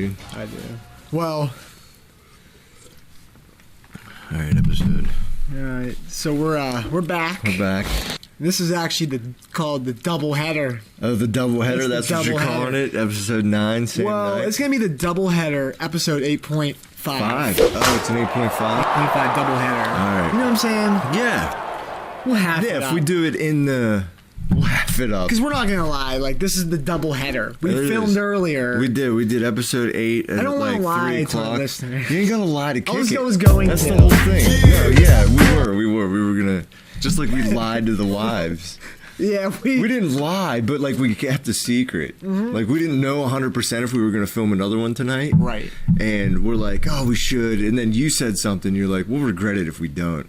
dude. I do. Well. All right, episode. All right, so we're back. We're back. This is actually called the double header. Oh, the double header. That's what you're calling it. Episode 9. Same night. It's gonna be the double header, episode 8.5. 5. Oh, it's an 8.5. 8.5 double header. All right. You know what I'm saying? Yeah. We'll half it Yeah. up. If we do it in the, we'll half it up. Because we're not gonna lie, like this is the double header. We filmed earlier. We did episode 8 at I don't like want to lie 3 to our o'clock. listeners. You ain't gotta lie to kick I was going That's to. the whole thing. No, yeah, we were gonna, just like we lied to the wives. Yeah, we didn't lie, but like we kept the secret. Mm-hmm. Like we didn't know 100% if we were gonna film another one tonight. Right. And we're like, oh, we should. And then you said something. You're like, we'll regret it if we don't.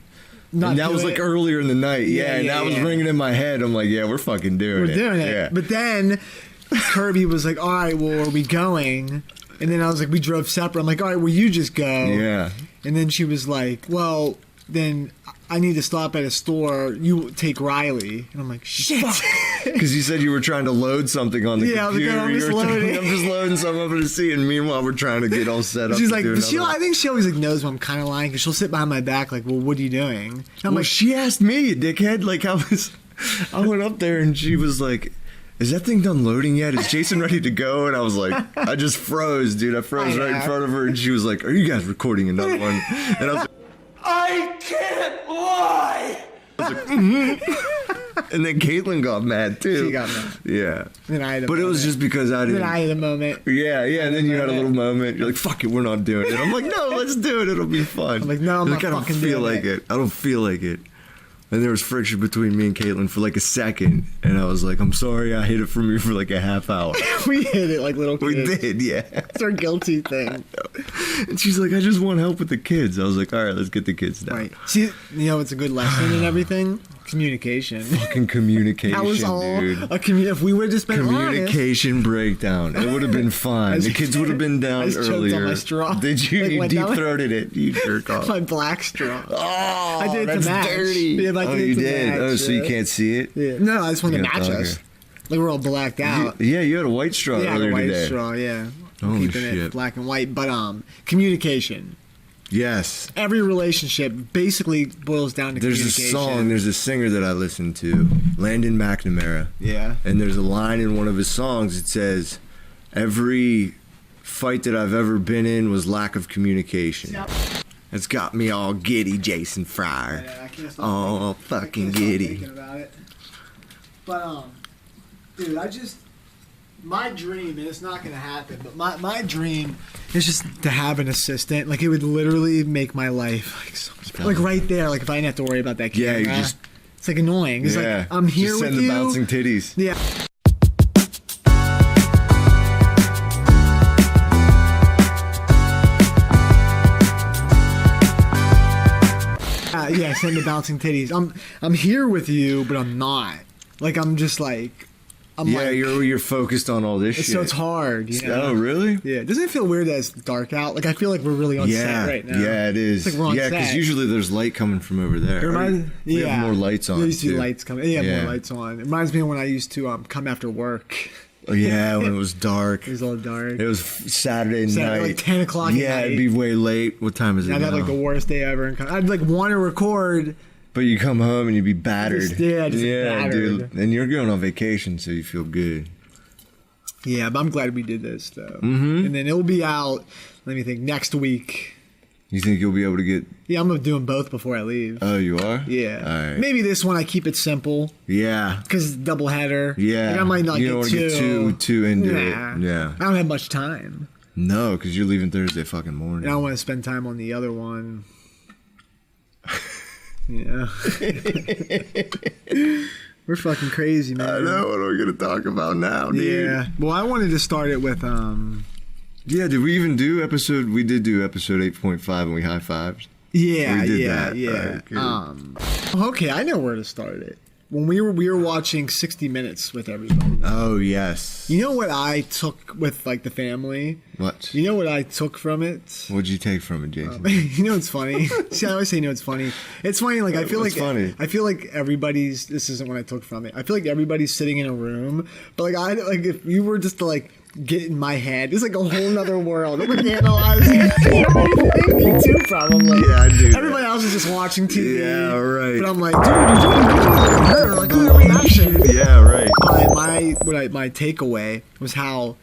And that was like earlier in the night. Yeah, and that was ringing in my head. I'm like, yeah, we're fucking doing it. We're doing it. Yeah. But then Kirby was like, all right, well, are we going? And then I was like, we drove separate. I'm like, all right, well, you just go. Yeah. And then she was like, well, then I need to stop at a store. You take Riley. And I'm like, shit. Because you said you were trying to load something on the computer. I'm just loading. I'm just loading something up to see. And meanwhile, we're trying to get all set up. She's like, I think she always like knows when I'm kind of lying because she'll sit behind my back like, well, what are you doing? And I'm like, she asked me, dickhead. Like I went up there and she was like, is that thing done loading yet? Is Jason ready to go? And I was like, I just froze, dude. I froze right in front of her. And she was like, are you guys recording another one? And I was like, I can't lie. I was like, mm-hmm. And then Caitlin got mad too. She got mad. Yeah. Then I had but it was just because I didn't. Then I had a moment. Yeah. And then you had a little moment. You're like, fuck it, we're not doing it. I'm like, no, let's do it. It'll be fun. I'm like, no, I'm not I don't fucking feel doing like it. I don't feel like it. And there was friction between me and Caitlin for like a second. And I was like, I'm sorry I hid it from you for like a half hour. We hid it like little kids. We did, yeah. It's our guilty thing. And she's like, I just want help with the kids. I was like, all right, let's get the kids down. Right. See, you know, it's a good lesson and everything. Communication. Fucking communication, that was all dude. If we would have just been communication breakdown, it would have been fine. The kids would have been down earlier. On my straw. Did you? Like, You deep throated it. You jerk off. My black straw. Oh, I did it that's to match. dirty. Yeah, oh, you did. Match, oh, so you can't see it? Yeah. No, I just wanted to match us. Like we're all blacked out. You had a white straw earlier a white today. straw. Yeah. Holy Keeping shit. it black and white, but communication. Yes. Every relationship basically boils down to communication. There's a song, there's a singer that I listen to, Landon McNamara. Yeah. And there's a line in one of his songs. It says, every fight that I've ever been in was lack of communication. Yep. It's got me all giddy, Jason Fryer. Yeah, I can't stop all fucking giddy. Thinking about it. But, dude, my dream, and it's not going to happen, but my dream is just to have an assistant. Like, it would literally make my life, like, so much better. Like, right there, like, if I didn't have to worry about that camera. Yeah, you just... It's, like, annoying. It's like, I'm here just with send you. the bouncing titties. Yeah. Yeah, send the bouncing titties. I'm here with you, but I'm not. Like, I'm just like... you're focused on all this shit. So it's hard. You know? Oh, really? Yeah. Doesn't it feel weird that it's dark out? Like, I feel like we're really on set right now. Yeah, it is. It's like we're on set. because usually there's light coming from over there. We have more lights on. There used to be too. lights coming. Yeah, more lights on. It reminds me of when I used to come after work. Oh, yeah, when it was dark. It was all dark. It was Saturday night. Like 10 o'clock Yeah, at night. it'd be way late. What time is it now? I'd have like the worst day ever. I'd like want to record. But you come home and you'd be battered. Just battered. Dude. And you're going on vacation, so you feel good. Yeah, but I'm glad we did this, though. Mm-hmm. And then it'll be out, let me think, next week. You think you'll be able to get... Yeah, I'm doing both before I leave. Oh, you are? Yeah. All right. Maybe this one I keep it simple. Yeah. Because it's double header. Yeah. Like I might not you don't want to get too into it. Yeah. I don't have much time. No, because you're leaving Thursday fucking morning. And I want to spend time on the other one. Yeah. We're fucking crazy, man. I know. What are we going to talk about now, dude? Yeah. Well, I wanted to start it with... Yeah, did we even do episode... We did do episode 8.5 and we high-fived. Yeah, we did yeah, that. yeah. Right, okay, I know where to start it. When we were watching 60 Minutes with everybody. Oh, yes. You know what I took with, like, the family? What? You know what I took from it? What'd you take from it, Jason? You know what's funny? See, I always say, you know what's funny. It's funny, like, I feel like... funny? I feel like everybody's... This isn't what I took from it. I feel like everybody's sitting in a room, but, like, if you were just to, like, get in my head. It's like a whole nother world. I'm like analyzing everything. Me too, probably. Yeah, I do. Everybody else is just watching TV. Yeah, right. But I'm like, dude, you're doing good. Like, look at the reaction. Yeah, right. But my takeaway was how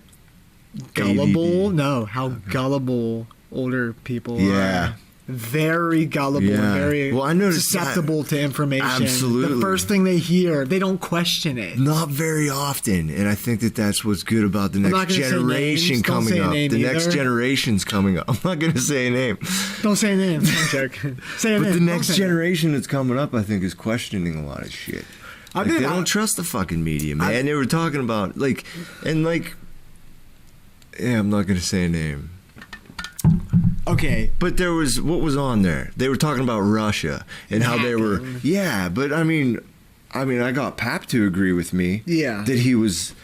gullible. How gullible older people Yeah. are. Very gullible and very Well, I noticed susceptible to information. Absolutely. The first thing they hear, they don't question it. Not very often, and I think that's what's good about the not next gonna say generation names. Don't coming say a up. name The next either. generation's coming up. I'm not going to say a name. Don't say a name. I'm joking. Say a But name. the Don't next say a name. generation that's coming up, I think, is questioning a lot of shit. They don't trust the fucking media, man. They were talking about, yeah, I'm not going to say a name. Okay. But what was on there? They were talking about Russia and how they were, yeah, but I mean, I got Pap to agree with me. Yeah. That he was,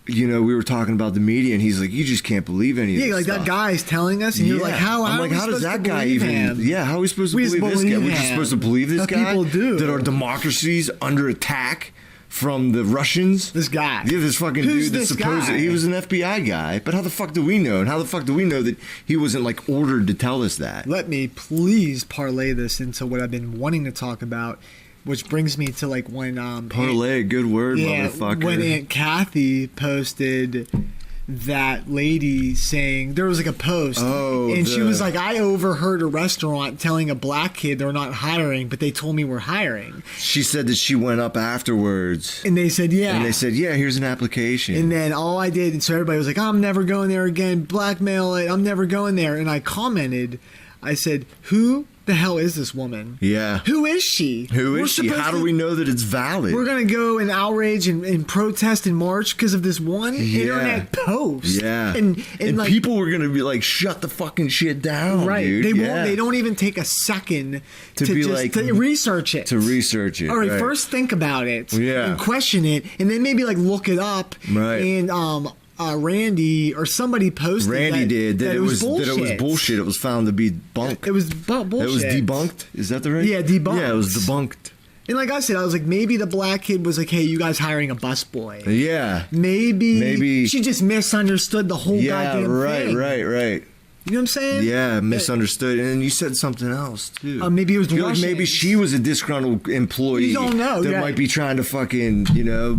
we were talking about the media and he's like, you just can't believe any of this Yeah, like stuff. that guy's telling us, and you're like, how does that guy even? Him? Yeah, how are we supposed to We believe just this guy? believe We're just him. supposed to believe this That's guy? what people do. That our democracy's under attack from the Russians? This guy. Yeah, this fucking Who's dude this that's supposed guy? he was an FBI guy. But how the fuck do we know? And how the fuck do we know that he wasn't ordered to tell us that? Let me please parlay this into what I've been wanting to talk about, which brings me to when Parlay, good word, motherfucker. when Aunt Kathy posted that lady saying there was a post and she was like, I overheard a restaurant telling a black kid they're not hiring, but they told me we're hiring. She said that she went up afterwards And they said, yeah. and they said, yeah, here's an application. And then all I did, and so everybody was like, I'm never going there again, blackmail it, I'm never going there. And I commented, I said, who the hell is this woman? Yeah. Who is she? Who is she? How do we know that it's valid? We're going to go and outrage and protest and march because of this one internet post. Yeah. And people were going to be like, shut the fucking shit down, right. dude. They don't even take a second to research it. To research it. All right, first think about it. Yeah. And question it, and then maybe look it up. Right. And Randy or somebody posted that it was bullshit. It was found to be bullshit. It was bullshit. It was debunked. Is that the right? Yeah, debunked. Yeah, it was debunked. And like I said, I was like, maybe the black kid was like, hey, you guys hiring a busboy. Yeah. Maybe she just misunderstood the whole goddamn thing. Right. You know what I'm saying? Yeah, misunderstood. And then you said something else, too. Maybe it was You're Russians. like maybe she was a disgruntled employee. You don't know. That might be trying to fucking,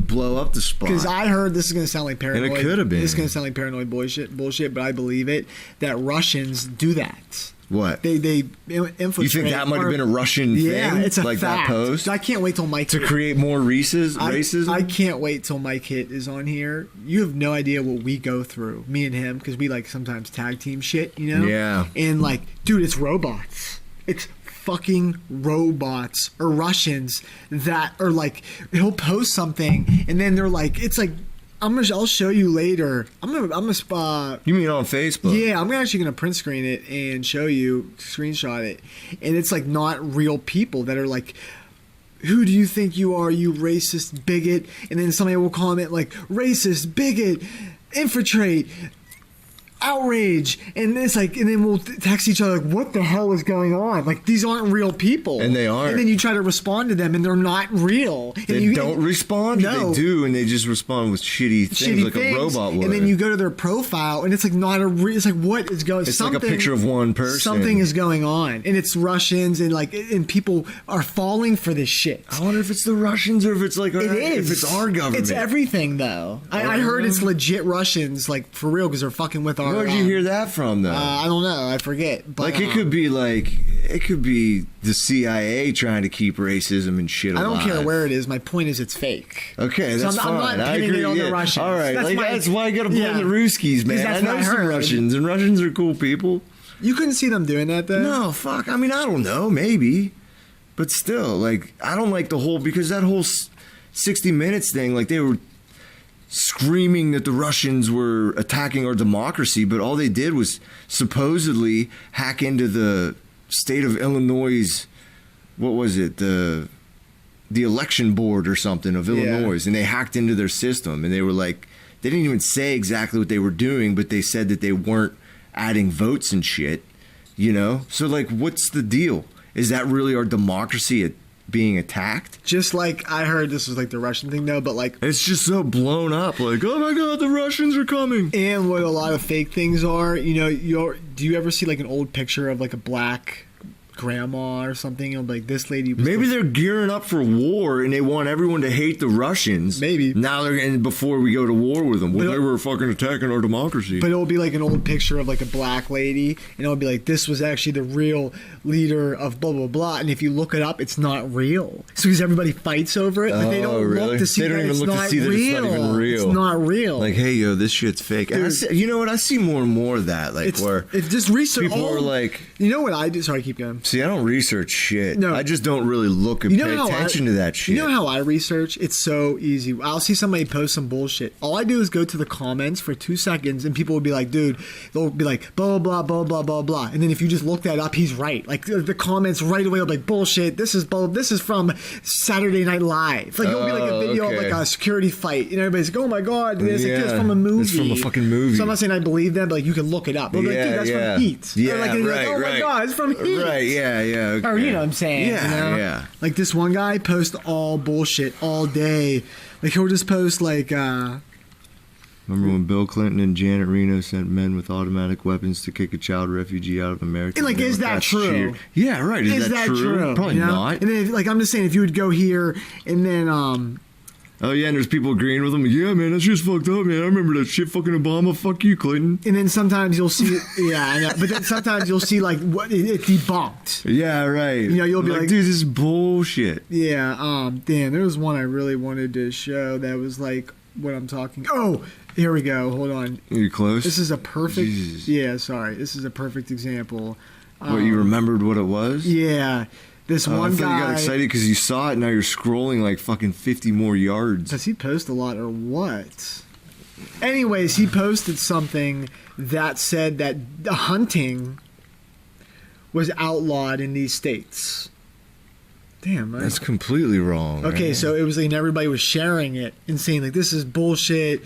blow up the spot. Because I heard, this is going to sound like paranoid. And it could have been. This is going to sound like paranoid bullshit, but I believe it, that Russians do that. What? They infiltrate. You think that might have been a Russian thing? Yeah, it's a fact. that post. I can't wait till Mike to create more racism. I can't wait till Mike Hitt is on here. You have no idea what we go through, me and him, because we sometimes tag team shit, Yeah. And dude, it's robots. It's fucking robots or Russians that are he'll post something and then they're it's I'll show you later. I'm gonna You mean on Facebook? Yeah, I'm actually gonna print screen it and show you, screenshot it, and it's not real people that are who do you think you are, you racist bigot? And then somebody will comment racist bigot, infiltrate, outrage, and it's and then we'll text each other what the hell is going on? These aren't real people, and they aren't. And then you try to respond to them, and they're not real. They don't respond. No, they do, and they just respond with shitty things a robot would. And then you go to their profile, and it's not a. It's what is going? It's a picture of one person. Something is going on, and it's Russians, and and people are falling for this shit. I wonder if it's the Russians or if it's if it's our government. It's everything though. I heard it's legit Russians, for real, because they're fucking with our. Where'd you hear that from, though? I don't know. I forget. But it could be the CIA trying to keep racism and shit alive. I don't care where it is. My point is, it's fake. Okay, that's fine. I'm not pinning it on the Russians. All right, that's why I got to blame the Ruskies, man. I know some Russians, and Russians are cool people. You couldn't see them doing that, though? No, fuck. I mean, I don't know. Maybe. But still, I don't like the whole... Because that whole 60 Minutes thing, they were screaming that the Russians were attacking our democracy, but all they did was supposedly hack into the state of Illinois'... What was it? The election board or something of Illinois. And they hacked into their system. And they were they didn't even say exactly what they were doing, but they said that they weren't adding votes and shit, So, what's the deal? Is that really our democracy being attacked. Just like I heard this was like the Russian thing though, but like It's just so blown up. Like, oh my god, the Russians are coming. and what a lot of fake things are, you know, do you ever see like an old picture of like a black grandma or something? And like this lady was Maybe they're gearing up for war and they want everyone to hate the Russians. Maybe. Now they're and before we go to war with them. Well, But- they were fucking attacking our democracy. But it'll be like an old picture of like a black lady, and it'll be like, this was actually the real leader of blah blah blah. And if you look it up, it's not real. So because everybody fights over it, but they don't really? look to see They don't that even it's look to not see that it's real. not even real. It's not real. Like, hey, yo, this shit's fake. And I Dude. see, you know what? I see more and more of that. Like, where it's just research. people are like, you know what I do? Sorry, keep going. see, I don't research shit. No. I just don't really look and You know pay how attention to that shit. You know how I research? It's so easy. I'll see somebody post some bullshit. All I do is go to the comments for 2 seconds, and people will be like, dude, they'll be like, blah, blah, blah, blah, blah, blah. And then if you just look that up, he's right. Like, the comments right away will be like, bullshit, this is from Saturday Night Live. Like, it'll be like a video okay. of like a security fight, and everybody's like, oh my god, it's like, it's from a movie. It's from a fucking movie. So I'm not saying I believe them, but like, you can look it up. They'll be like, dude, that's from Heat. Yeah, Or like, and you're right, like, oh my right. god, it's from Heat. Right, yeah, yeah. Okay. Or you know what I'm saying? Yeah, you know? yeah. Like this one guy posts all bullshit all day. Like he'll just post like Remember when Bill Clinton and Janet Reno sent men with automatic weapons to kick a child refugee out of America? And, like, is that Democrats true? cheered? Yeah, right. Is that true? Probably you know? not. And then like I'm just saying if you would go here and then Oh yeah, and there's people agreeing with him. Yeah, man, that's just fucked up, man. I remember that shit. Fucking Obama. Fuck you, Clinton. and then sometimes you'll see yeah, I know. But then sometimes you'll see like what it debunked. Yeah, right. You know, you'll be like, dude, this is bullshit. Yeah, damn, there was one I really wanted to show that was like what I'm talking. Oh, here we go. Hold on. You close? This is a perfect Jesus. Yeah, sorry. This is a perfect example. What, you remembered what it was? Yeah. This I one thought guy. you got excited because you saw it. And now you're scrolling like fucking 50 more yards. Does he post a lot or what? Anyways, he posted something that said that the hunting was outlawed in these states. Damn, man. That's completely wrong. Okay, right? so it was like and everybody was sharing it and saying like this is bullshit.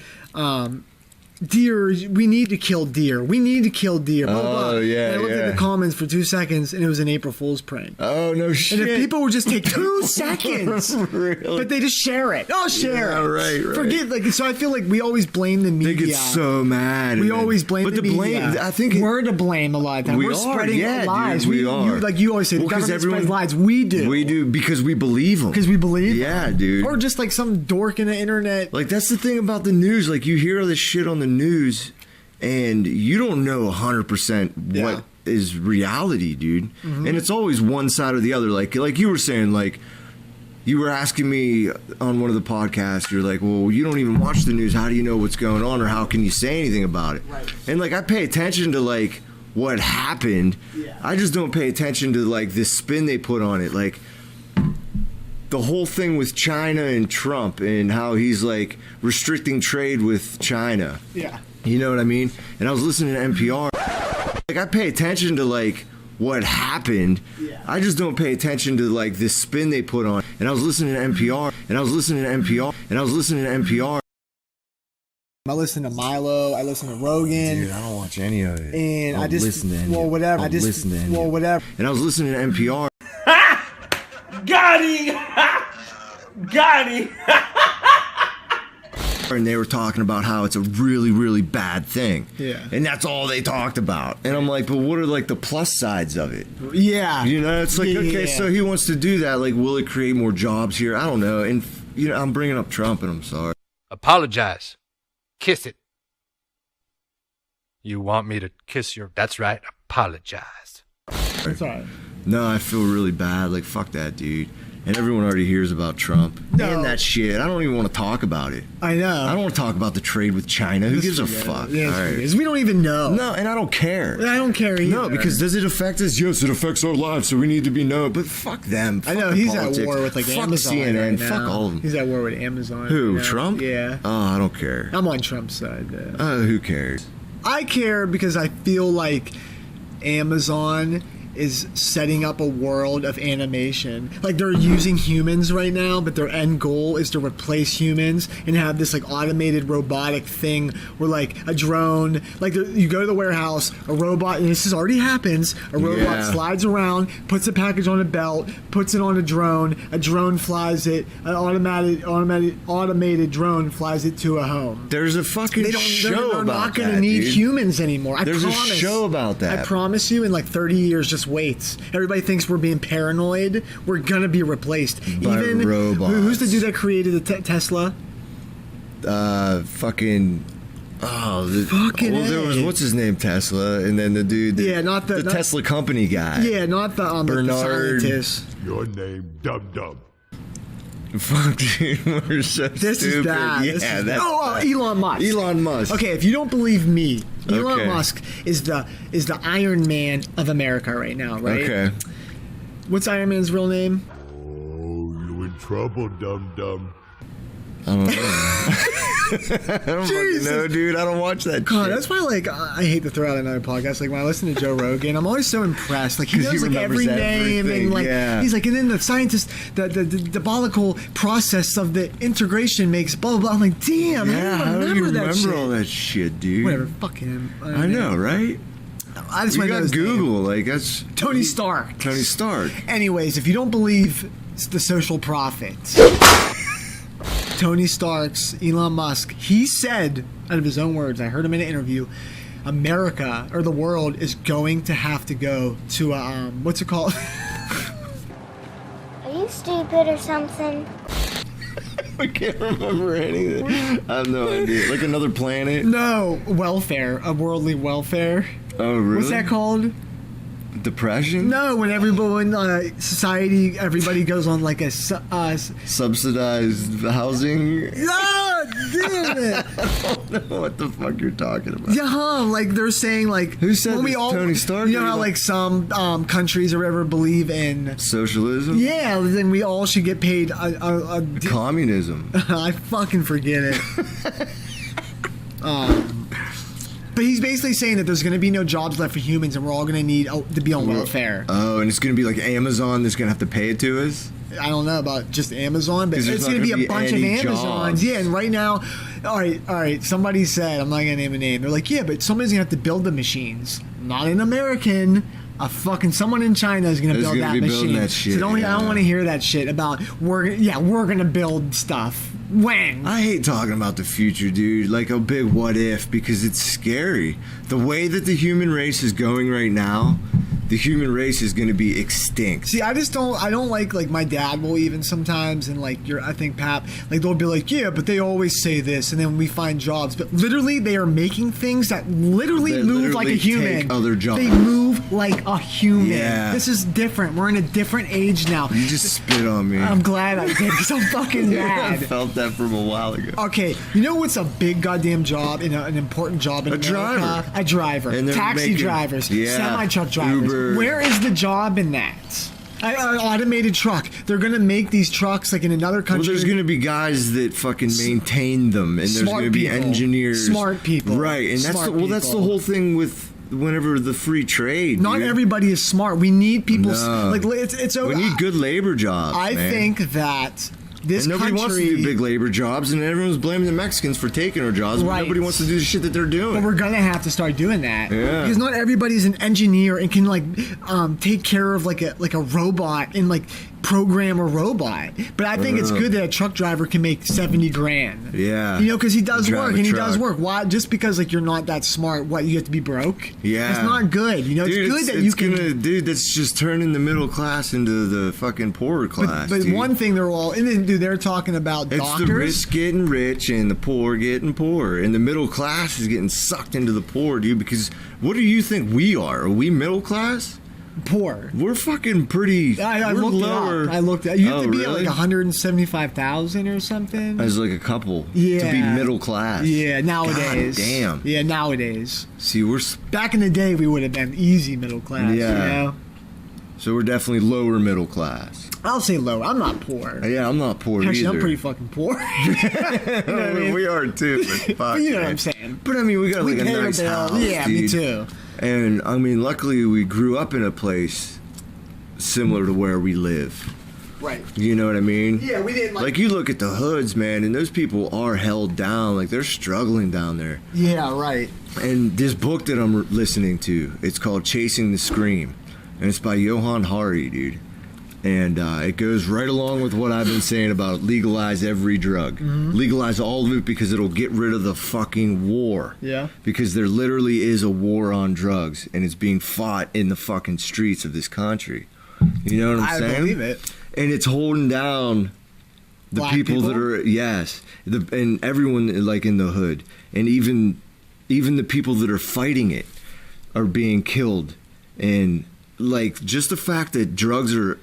Deer, we need to kill deer. We need to kill deer. Blah, blah, blah. yeah, And I looked at the comments for 2 seconds and it was an April Fool's prank. Oh no shit! And if people would just take 2 seconds, Really? but they just share it. Oh, share Yeah, it. right. Forget like so. I feel like we always blame the media. They get so mad. We and always blame but the media. blame. I think we're to blame a lot of times. We We're are, spreading yeah, lies. dude, we are. Like you always say, the Well, 'cause government everyone- spreads lies. We do. we do because we believe them. Because we believe. Yeah, them. dude. Or just like some dork in the internet. Like that's the thing about the news. Like you hear all this shit on the news, and you don't know 100% what is reality, dude. Mm-hmm. And it's always one side or the other. Like you were saying, like you were asking me on one of the podcasts. You're like, well, you don't even watch the news. How do you know what's going on, or how can you say anything about it? Right. And like I pay attention to like what happened. Yeah. I just don't pay attention to like this spin they put on it. Like the whole thing with China and Trump and how he's like restricting trade with China. Yeah. You know what I mean? And I was listening to NPR. Like I pay attention to like what happened. Yeah. I just don't pay attention to like this spin they put on. And I was listening to NPR. And I was listening to NPR. And I was listening to NPR. I listen to Milo. I listen to Rogan. Dude, I don't watch any of it. And I just listen to any well of it. whatever. I I just listen to any well of it. whatever. And I was listening to NPR. Got him! Got him! And they were talking about how it's a really, really bad thing. Yeah. And that's all they talked about. And I'm like, but what are like the plus sides of it? Yeah. You know, it's like, Yeah, okay, yeah. so he wants to do that. Like, will it create more jobs here? I don't know. And, you know, I'm bringing up Trump and I'm sorry. Apologize. Kiss it. You want me to kiss your... That's right. Apologize. That's all right. No, I feel really bad. Like, fuck that, dude. And everyone already hears about Trump. No. And that shit. I don't even want to talk about it. I know. I don't want to talk about the trade with China. Who gives a fuck? Yeah, All right. we don't even know. No, and I don't care. I don't care either. No, because does it affect us? Yes, it affects our lives, so we need to be known. But fuck them. I know Fuck the he's politics. at war with like fuck Amazon. CNN. Right Fuck now. all of them. He's at war with Amazon. Who? you know? Trump? Yeah. Oh, I don't care. I'm on Trump's side though. Who cares? I care because I feel like Amazon is setting up a world of animation. Like they're using humans right now, but their end goal is to replace humans and have this like automated robotic thing where like a drone, like you go to the warehouse, a robot, and this already happens, a robot slides around, puts a package on a belt, puts it on a drone flies it, an automated drone flies it to a home. There's a fucking show about that. They're not going to need humans anymore. There's a show about that. I promise you, in like 30 years, just wait. Everybody thinks we're being paranoid. We're going to be replaced. By robots. Who's the dude that created the Tesla? Fucking there was what's his name, Tesla, and then the dude, not the Tesla company guy. Yeah, not the Bernard. The scientist. Your name, Dum Dum. Fuck, dude, we're so this stupid. Is bad. Yeah, that's Elon Musk. Elon Musk. Okay, if you don't believe me, Elon Musk is the Iron Man of America right now, right? Okay. What's Iron Man's real name? Oh, you in trouble, Dum Dum. I don't know. I don't fucking know, dude. I don't watch that God, shit. that's why, like, I hate to throw out another podcast. Like, when I listen to Joe Rogan, I'm always so impressed. Like, he knows, like, every name. And, like, he's like, and then the scientist, the diabolical process of the integration makes blah, blah, blah. I'm like, damn, how do you remember shit? all that shit, dude? Whatever, fuck him. I know, right? I just want to know his Google, name. like, that's... Tony Stark. Tony Stark. Anyways, if you don't believe the social profits... Tony Stark's, Elon Musk, he said, out of his own words, I heard him in an interview, America, or the world, is going to have to go to a, what's it called? Are you stupid or something? I can't remember anything. I have no idea. Like another planet? No, welfare, a worldly welfare. Oh, really? What's that called? Depression? No, when everyone in society, everybody goes on like a subsidized housing. Ah, damn it! I don't know what the fuck you're talking about. Yeah, like they're saying like who said when this? Tony Stark? You know how like some countries or whatever believe in socialism? Yeah, then we all should get paid communism. I fucking forget it. But he's basically saying that there's going to be no jobs left for humans, and we're all going to need to be on welfare. Oh, and it's going to be like Amazon that's going to have to pay it to us? I don't know about just Amazon, but it's going to be a bunch of Amazons. Jobs. Yeah, and right now, all right, somebody said, I'm not going to name a name. They're like, yeah, but somebody's going to have to build the machines. Not an American. Someone in China is going to build that machine. That shit, so I don't want to hear that shit about we're going to build stuff. When? I hate talking about the future, dude. Like a big what if, because it's scary. The way that the human race is going right now, the human race is going to be extinct. See, I don't like my dad will even sometimes, and like I think Pap, like they'll be like, yeah, but they always say this, and then we find jobs, but literally they are making things that literally move like a human. Take other jobs. They move like a human. Yeah. This is different. We're in a different age now. You just spit on me. I'm glad I did, because I'm fucking mad. I felt that from a while ago. Okay, you know what's a big goddamn job, an important job in America? A driver. And taxi drivers. Semi-truck drivers. Uber. Where is the job in that? An automated truck. They're going to make these trucks like in another country. Well, there's going to be guys that fucking maintain them, and there's going to be engineers. Smart people. Right, and that's the whole thing with whenever the free trade. Not everybody is smart. We need people. No. Like it's. We need good labor jobs. I think that. This and nobody country, wants to do big labor jobs, and everyone's blaming the Mexicans for taking our jobs, but nobody wants to do the shit that they're doing. But we're gonna have to start doing that, yeah. Because not everybody's an engineer and can like take care of like a robot and like program a robot. But I think it's good that a truck driver can make $70,000. Yeah, you know, because he does work and he truck. does work. Why? Just because like you're not that smart, what you have to be broke? Yeah, it's not good. You know, dude, it's good that you can. Dude, that's just turning the middle class into the fucking poorer class. But one thing they're talking about doctors. It's the rich getting rich and the poor getting poor, and the middle class is getting sucked into the poor, dude. Because what do you think we are? Are we middle class? Poor. We're fucking pretty. I we're looked lower. it up. I looked at. You have to be really? at like 175,000 or something. As like a couple. Yeah. To be middle class. Yeah, nowadays. God damn. Yeah, nowadays. See, we're back in the day, we would have been easy middle class. Yeah. You know? So we're definitely lower middle class. I'll say low. I'm not poor. Yeah, I'm not poor Actually, either. I'm pretty fucking poor. You know what I mean? We are too. But fuck, you know what I'm saying. But I mean, we got like a nice house. Yeah, dude. me too. And I mean, luckily we grew up in a place similar to where we live. Right. You know what I mean? Yeah, we didn't like you look at the hoods, man, and those people are held down. Like they're struggling down there. Yeah, right. And this book that I'm listening to, it's called Chasing the Scream, and it's by Johann Hari, dude. And it goes right along with what I've been saying about legalize every drug. Mm-hmm. Legalize all of it because it'll get rid of the fucking war. Yeah. Because there literally is a war on drugs, and it's being fought in the fucking streets of this country. You know what I'm saying? I believe it. And it's holding down the people that are, yes, and everyone like in the hood, and even the people that are fighting it are being killed. And like just the fact that drugs are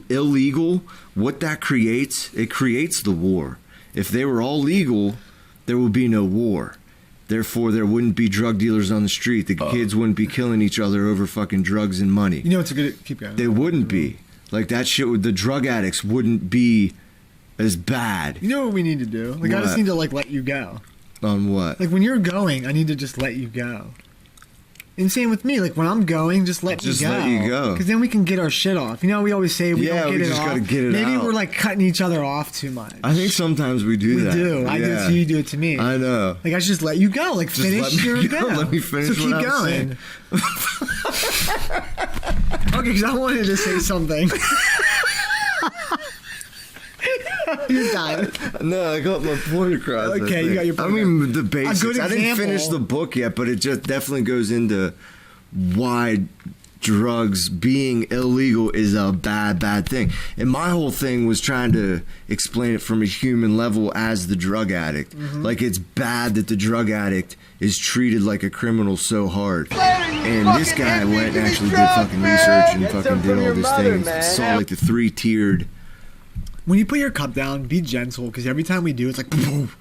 illegal, what that creates, it creates the war. If they were all legal, there would be no war. Therefore, there wouldn't be drug dealers on the street. The kids wouldn't be killing each other over fucking drugs and money. You know what's a good... Keep going. They wouldn't be. Like, that shit with the drug addicts wouldn't be as bad. You know what we need to do? Like, what? I just need to, like, let you go. On what? Like, when you're going, I need to just let you go. And same with me. Like, when I'm going, just let me go. Just let you go. Because then we can get our shit off. You know, we always say we don't get it off. gotta get it Maybe out. we're, like, cutting each other off too much. I think sometimes we do that. We do. I do it to you, you do it to me. I know. Like, I should just let you go. Like, Just finish your go. Let me finish So keep what I was going. saying. Okay, because I wanted to say something. You're done. No, I got my point across. Okay, you got your point I mean, the basics. good I didn't example. finish the book yet, but it just definitely goes into why drugs being illegal is a bad thing. And my whole thing was trying to explain it from a human level as the drug addict. Mm-hmm. Like, it's bad that the drug addict is treated like a criminal so hard. And this guy went and actually did fucking research and fucking did all this thing and saw like the 3-tiered. When you put your cup down, be gentle, because every time we do, it's like... Boom.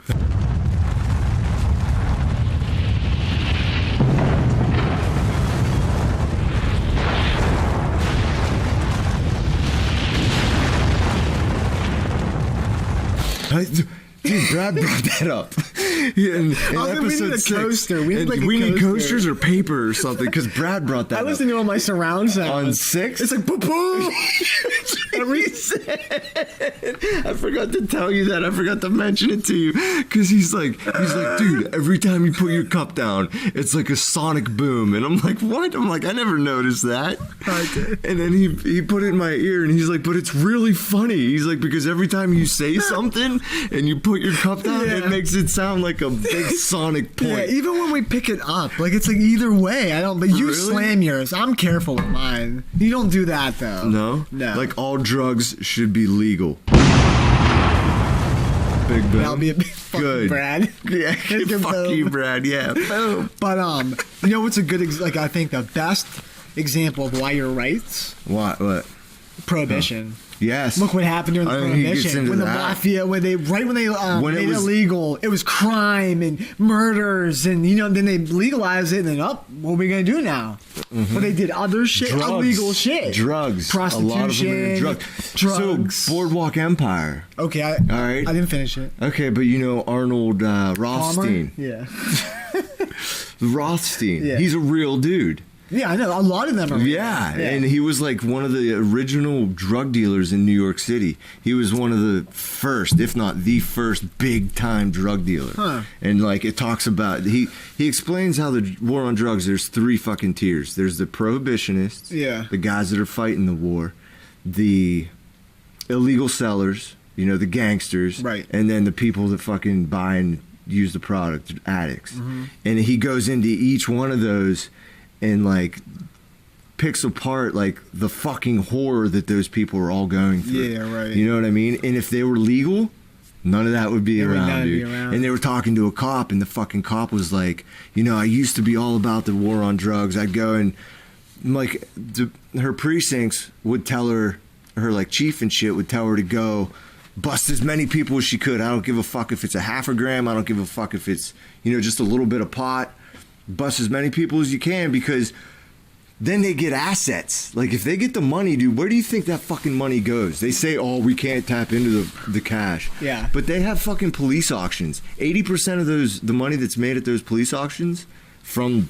Dude, Brad brought that up. Yeah, in we need a 6. coaster. We need, like, a we need coaster. coasters or paper or something, because Brad brought that I up. listen to all my surround sound. On 6? It's like, boom, boom. I forgot to tell you that. I forgot to mention it to you, because he's like, dude, every time you put your cup down, it's like a sonic boom. And I'm like, what? I'm like, I never noticed that. Okay. And then he put it in my ear, and he's like, but it's really funny. He's like, because every time you say something and you put your cup down, it makes it sound like a big sonic point. Yeah, even when we pick it up, like, it's like either way. I don't. But you Really? slam yours. I'm careful with mine. You don't do that though. No? No. Like, all drugs should be legal. Big boom. That'll be a big fucking Good. Brad. Yeah, Good fuck boom. you, Brad. Yeah, boom. But you know what's a good like I think the best example of why you're right? What? Prohibition. Yes. Look what happened during the I mean, he gets Prohibition into when the that. mafia, when they When made it it was- illegal, it was crime and murders, and then they legalized it, and then what are we gonna do now? But they did other shit, Drugs. illegal shit, Drugs. prostitution, A lot of them are drugs. So, Boardwalk Empire. Okay, all right. I didn't finish it. Okay, but you know Arnold Rothstein. Yeah, Rothstein. Yeah. He's a real dude. yeah, I know. A lot of them are. Yeah, and he was like one of the original drug dealers in New York City. He was one of the first, if not the first, big time drug dealer. Huh. And like it talks about, he explains how the war on drugs. There's 3 fucking tiers. There's the prohibitionists, the guys that are fighting the war, the illegal sellers, the gangsters, right, and then the people that fucking buy and use the product, addicts. Mm-hmm. And he goes into each one of those and like picks apart like the fucking horror that those people are all going through. Yeah, right. You know what I mean? And if they were legal, none of that would be around, dude. And they were talking to a cop, and the fucking cop was like, I used to be all about the war on drugs. I'd go and like her precincts would tell her like chief and shit would tell her to go bust as many people as she could. I don't give a fuck if it's a half a gram. I don't give a fuck if it's, just a little bit of pot. Bust as many people as you can, because then they get assets. Like, if they get the money, dude, where do you think that fucking money goes? They say, oh, we can't tap into the cash. Yeah. But they have fucking police auctions. 80% of the money that's made at those police auctions from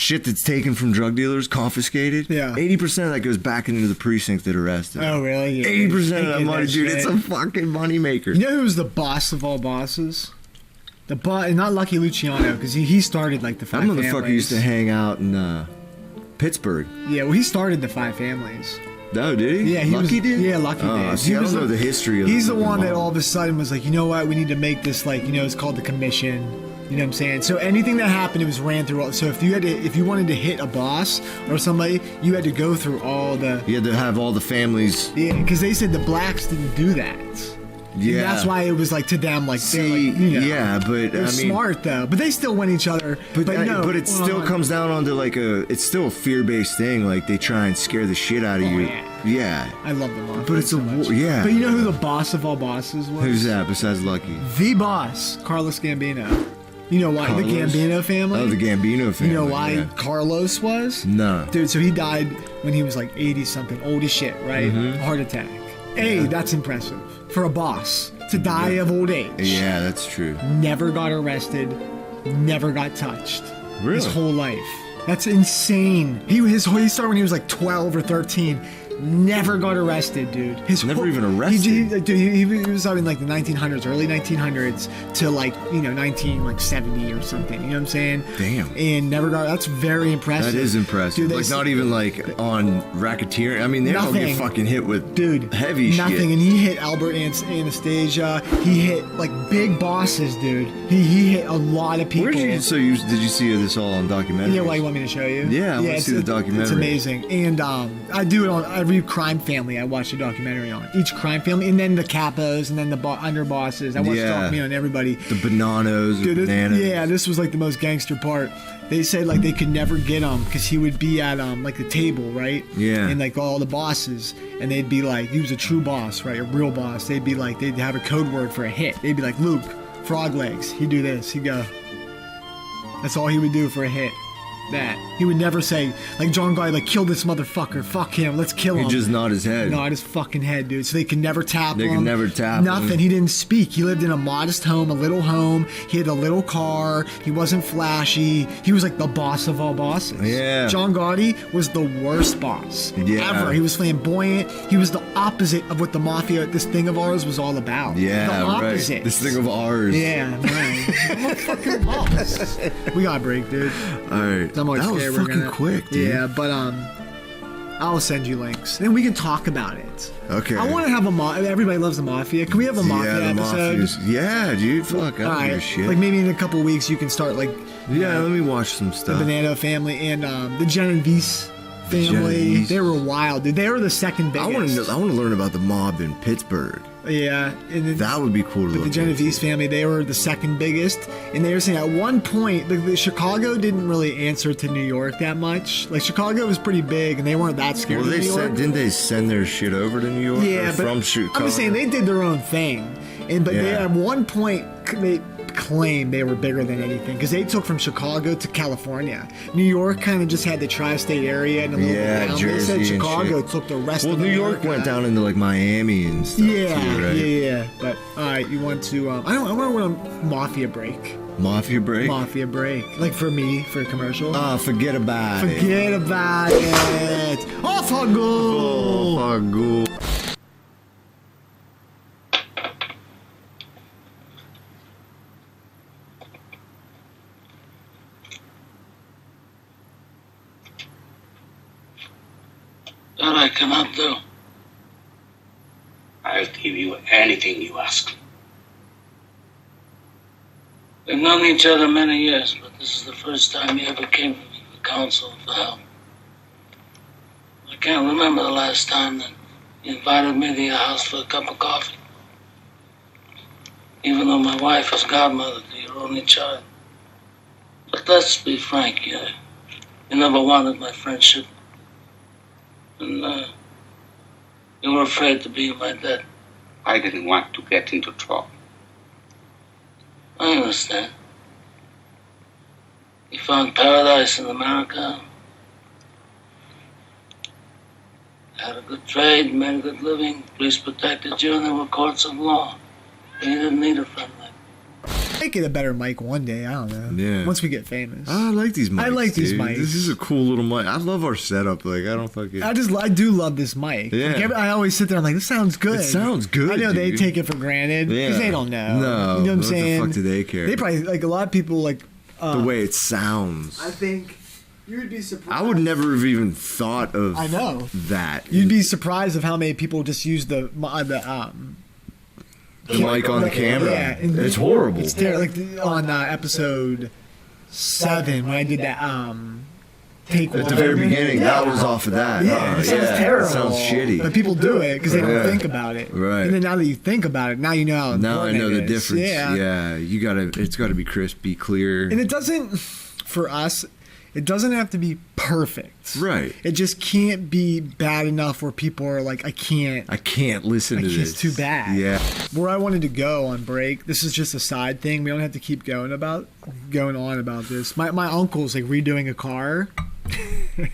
shit that's taken from drug dealers, confiscated. Yeah. 80% of that goes back into the precinct that arrested. Oh, really? Yeah. 80% of They that did money, that dude. shit. It's a fucking moneymaker. You know who was the boss of all bosses? Not Lucky Luciano, because he started like the That Five motherfucker Families. used to hang out in Pittsburgh. Yeah, well, he started the Five Families. No, did he? Yeah, Lucky was, did? Yeah, Lucky Oh, did. see, I don't know the history of He's the fucking one that mob. all of a sudden was like, you know what, we need to make this like, it's called the commission. You know what I'm saying? So anything that happened, it was ran through. So if you wanted to hit a boss or somebody, you had to go through all the. You had to have all the families. Yeah, because they said the blacks didn't do that. Yeah. And that's why it was like to them, like they're See, like, yeah, but they're I mean, smart though. But they still win each other. But no, it still comes down onto like it's still a fear-based thing. Like they try and scare the shit out of you. Yeah. I love the Mafia. But it's so a much. yeah. But you know who the boss of all bosses was? Who's that besides Lucky? The boss, Carlos Gambino. You know why? Carlos? The Gambino family. Oh, the Gambino family. You know why yeah. Carlos was? No. Dude, so he died when he was like 80 something, old as shit, right? Mm-hmm. Heart attack. That's impressive for a boss to die of old age. Yeah, that's true. Never got arrested, never got touched. Really? His whole life. That's insane. He started when he was like 12 or 13. Never got arrested, dude. Never even arrested? He was out in like the 1900s, early 1900s to like, 1970 or something. You know what I'm saying? Damn. And never got. That's very impressive. That is impressive. Dude, Like not even like on racketeering. I mean, they don't get Nothing. fucking hit with Dude, heavy nothing. shit. And he hit Albert Anastasia. He hit like big bosses, dude. He hit a lot of people. Did you see this all on documentary? Yeah, why you want me to show you? Yeah, I want to see the documentary. It's amazing. And I do it on every crime family I watch a documentary on. Each crime family, and then the capos, and then the underbosses. I watch a documentary on everybody. The bananas, Dude, bananas. this was like the most gangster part. They said like they could never get him because he would be at like the table, right? Yeah. And like all the bosses, and they'd be like, he was a true boss, right? A real boss. They'd be like, they'd have a code word for a hit. They'd be like, Luke, frog legs. He'd do this. He'd go. That's all he would do for a hit. That he would never say like John Gotti, like kill this motherfucker, fuck him, let's kill him. He'd just nod his head. Nod his fucking head, dude. So they could never tap him. They could never tap nothing. him. He didn't speak. He lived in a modest home, a little home. He had a little car. He wasn't flashy. He was like the boss of all bosses. Yeah. John Gotti was the worst boss ever. He was flamboyant. He was the opposite of what the mafia, this thing of ours, was all about. Yeah, the opposite. right. This thing of ours. Yeah, man. I'm a fucking boss. We got a break, dude. All right. I'm always That was scared we're fucking quick, dude. Yeah, but I'll send you links, and we can talk about it. Okay. I want to have everybody loves the mafia. Can we have a mafia the episode? Mafia's- Yeah, dude. Fuck, I All don't give a right. shit. Like maybe in a couple of weeks you can start like yeah, let me watch some the stuff. Bonanno family and the Genovese family. Genovese. They were wild, dude. They were the second I biggest. want to learn about the mob in Pittsburgh. Yeah, and then, That would be cool to but look the Genovese family, they were the second biggest, and they were saying at one point the Chicago didn't really answer to New York that much. Like Chicago was pretty big, and they weren't that scared Well, of New York. didn't they send their shit over to New York? Yeah, Or but from Chicago? I'm just saying they did their own thing, but they Yeah. at one point they claimed they were bigger than anything because they took from Chicago to California. New York kind of just had the tri-state area and a little Yeah, bit down. Jersey They said and Chicago shit. took the rest Well, of New York America. went down into like Miami and stuff Yeah, too, right? yeah. But all right, you want to? I want a mafia break. Mafia break? Mafia break, like for me, for a commercial. Forget about it. Forget about it. Off I go. Oh, go. That I cannot do. I'll give you anything you ask. We've known each other many years, but this is the first time you ever came to me for counsel, for help. I can't remember the last time that you invited me to your house for a cup of coffee. Even though my wife is godmother to your only child. But let's be frank, you never wanted my friendship. And you were afraid to be in my debt. I didn't want to get into trouble. I understand. You found paradise in America. Had a good trade, made a good living, police protected you, and there were courts of law. You didn't need a friend like me. Might get a better mic one day. I don't know. Yeah. Once we get famous. I like these mics. I like these dude. mics. This is a cool little mic. I love our setup. Like, I don't fucking. I do love this mic. Yeah. Like, I always sit there. I'm like, this sounds good. It sounds good. I know they dude. take it for granted because they don't know. No, you know what I'm what saying? the fuck do they care? They probably like a lot of people like The way it sounds. I think you would be surprised. I would never have even thought of. I know that. You'd be surprised of how many people just use the mic on the camera. Yeah, It's horrible. It's terrible. Like on episode 7 when I did that take At the very beginning, that was off of that. Yeah, it sounds terrible. It sounds shitty. But people do it because they don't think about it. Right. And then now that you think about it, now you know how important Now I know it the is. difference. Yeah. You gotta. It's got to be crisp, be clear. And it doesn't, for us, it doesn't have to be perfect. Right. It just can't be bad enough where people are like, I can't listen to this. It's too bad. Yeah. Where I wanted to go on break, this is just a side thing. We don't have to keep going on about this. My uncle's like redoing a car. You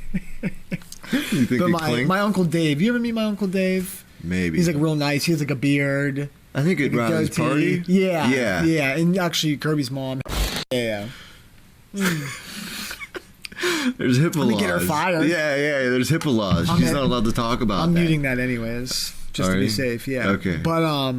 think But it clink? my uncle Dave, you ever meet my uncle Dave? Maybe. He's like real nice. He has like a beard. I think it'd like a run his goatee. party. Yeah. Yeah. And actually Kirby's mom. Yeah. There's HIPAA Let me laws. get her fired. Yeah. There's HIPAA laws. She's not allowed to talk about I'm that. muting that anyways, just Are to be you? safe. Yeah. Okay. But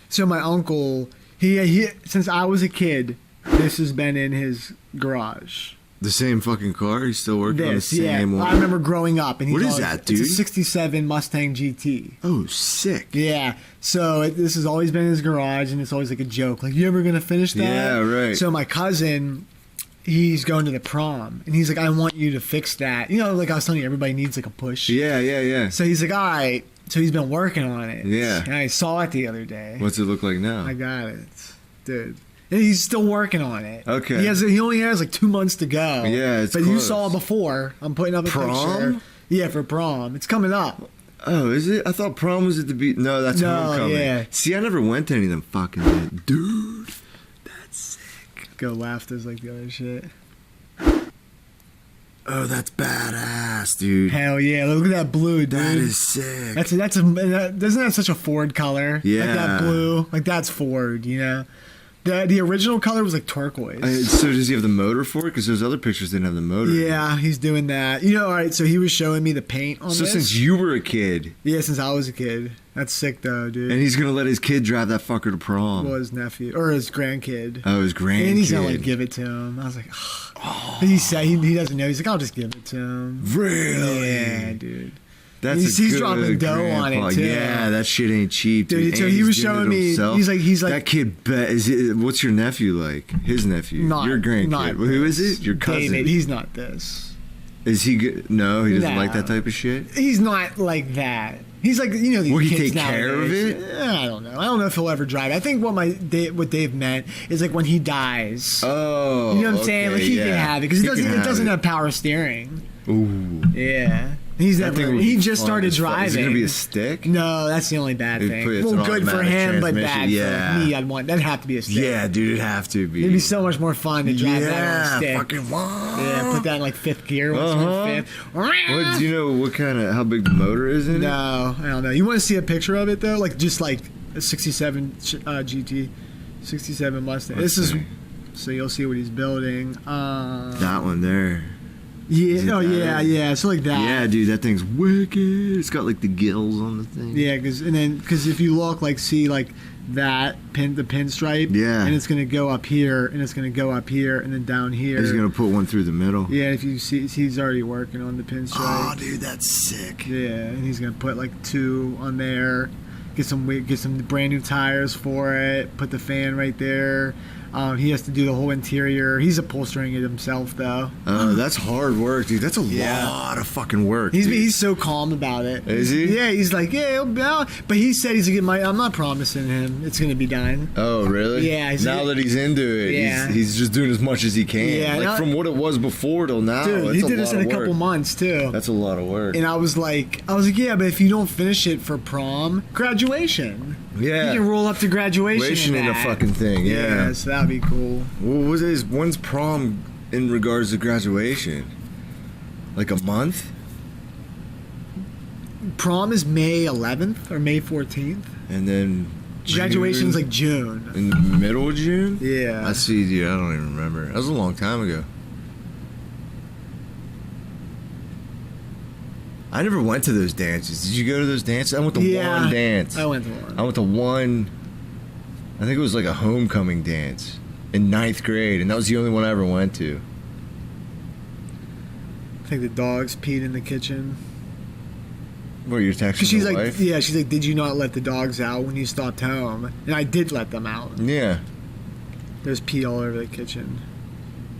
so my uncle, he since I was a kid, this has been in his garage. The same fucking car? He's still working on the same one? I remember growing up, and What is that, dude? It's a '67 Mustang GT. Oh, sick. Yeah. So this has always been in his garage, and it's always like a joke. Like, you ever gonna finish that? Yeah, right. So my cousin, he's going to the prom, and he's like, I want you to fix that. You know, like I was telling you, everybody needs like a push. Yeah. So he's like, all right. So he's been working on it. Yeah. And I saw it the other day. What's it look like now? I got it, dude. And he's still working on it. Okay. He only has like 2 months to go. Yeah, it's But you close. saw it before. I'm putting up a Prom? picture. Yeah, for prom. It's coming up. Oh, is it? I thought prom was at the beach. No, that's No, homecoming. yeah. See, I never went to any of them fucking things. Dude, that's sick. Go laughter's like the other shit. Oh, that's badass, dude. Hell yeah! Look at that blue, dude. That is sick. Doesn't that such a Ford color? Yeah. Like that blue. Like that's Ford. You know. The original color was like turquoise. So does he have the motor for it? Because those other pictures didn't have the motor. Yeah, he's doing that. You know, all right, so he was showing me the paint on So this. since you were a kid, Yeah, since I was a kid. That's sick, though, dude. and he's gonna let his kid drive that fucker to prom. Well, his nephew. Or his grandkid. Oh, his grandkid. And he's gonna, like, give it to him. I was like, oh. He said he doesn't know. He's like, I'll just give it to him. Really? Yeah, dude. That's He's a good dropping dough on grandpa. it, too. Yeah, that shit ain't cheap, dude. Dude, so And he he's was doing showing it me- himself. he's like- that kid. What's your nephew like? His nephew. Your grandkid. Who is it? Your cousin. David, he's not this. Is he good? No, he doesn't No. like that type of shit. He's not like that. He's like, you know, these Will he kids take care of nowadays. it? I don't know. I don't know if he'll ever drive. I think what Dave meant is like when he dies. Oh, You know what I'm saying? Like he can have it because it doesn't have power steering. Ooh, Yeah, he's That thing never. would He be just fun started as fuck. driving. Is it gonna be a stick? No, that's the only bad It'd thing. put- it's Well, an good for automatic him, but transmission. bad Yeah. for me. That'd have to be a stick. Yeah, dude, it'd have to be. It'd be so much more fun to drive that on a Yeah, stick. fucking wow. Yeah, put that in like fifth gear. Once Uh-huh. you're in fifth. What do you know? What kind of how big the motor is in it? No, I don't know. You want to see a picture of it though? Like just like a 67 GT, 67 Mustang. Let's This is see. so you'll see what he's building. That one there. Is Yeah. it Oh that? yeah, yeah. So like that. Yeah, dude, that thing's wicked. It's got like the gills on the thing. Yeah, because if you look like see like that the pinstripe. Yeah. And it's gonna go up here, and it's gonna go up here, and then down here. He's gonna put one through the middle. Yeah, if you see, he's already working on the pinstripe. Oh, dude, that's sick. Yeah, and he's gonna put like 2 on there. Get some brand new tires for it. Put the fan right there. He has to do the whole interior. He's upholstering it himself though. Oh, that's hard work, dude. That's a lot of fucking work. dude. He's so calm about it. Is he? Yeah, he's like, yeah, it'll be out. But he said I'm not promising him it's gonna be done. Oh, really? Yeah, Now that he's into it, Yeah. he's just doing as much as he can. Yeah, like from what it was before till now. Dude, it's he a did this lot in a of couple work. months too. That's a lot of work. And I was like, yeah, but if you don't finish it for prom, graduation. Yeah. You can roll up to graduation in a that. fucking thing. Yeah. So that'd be cool. When's prom in regards to graduation? Like a month? Prom is May 11th or May 14th. And then Graduation's like June. In the middle of June? Yeah. I see, dude. I don't even remember. That was a long time ago. I never went to those dances. Did you go to those dances? I went to one dance. I went to one. I went to one. I think it was like a homecoming dance in 9th grade, and that was the only one I ever went to. I think the dogs peed in the kitchen. What, you're texting She's your like, wife? yeah, she's like, did you not let the dogs out when you stopped home? And I did let them out. Yeah. There's pee all over the kitchen.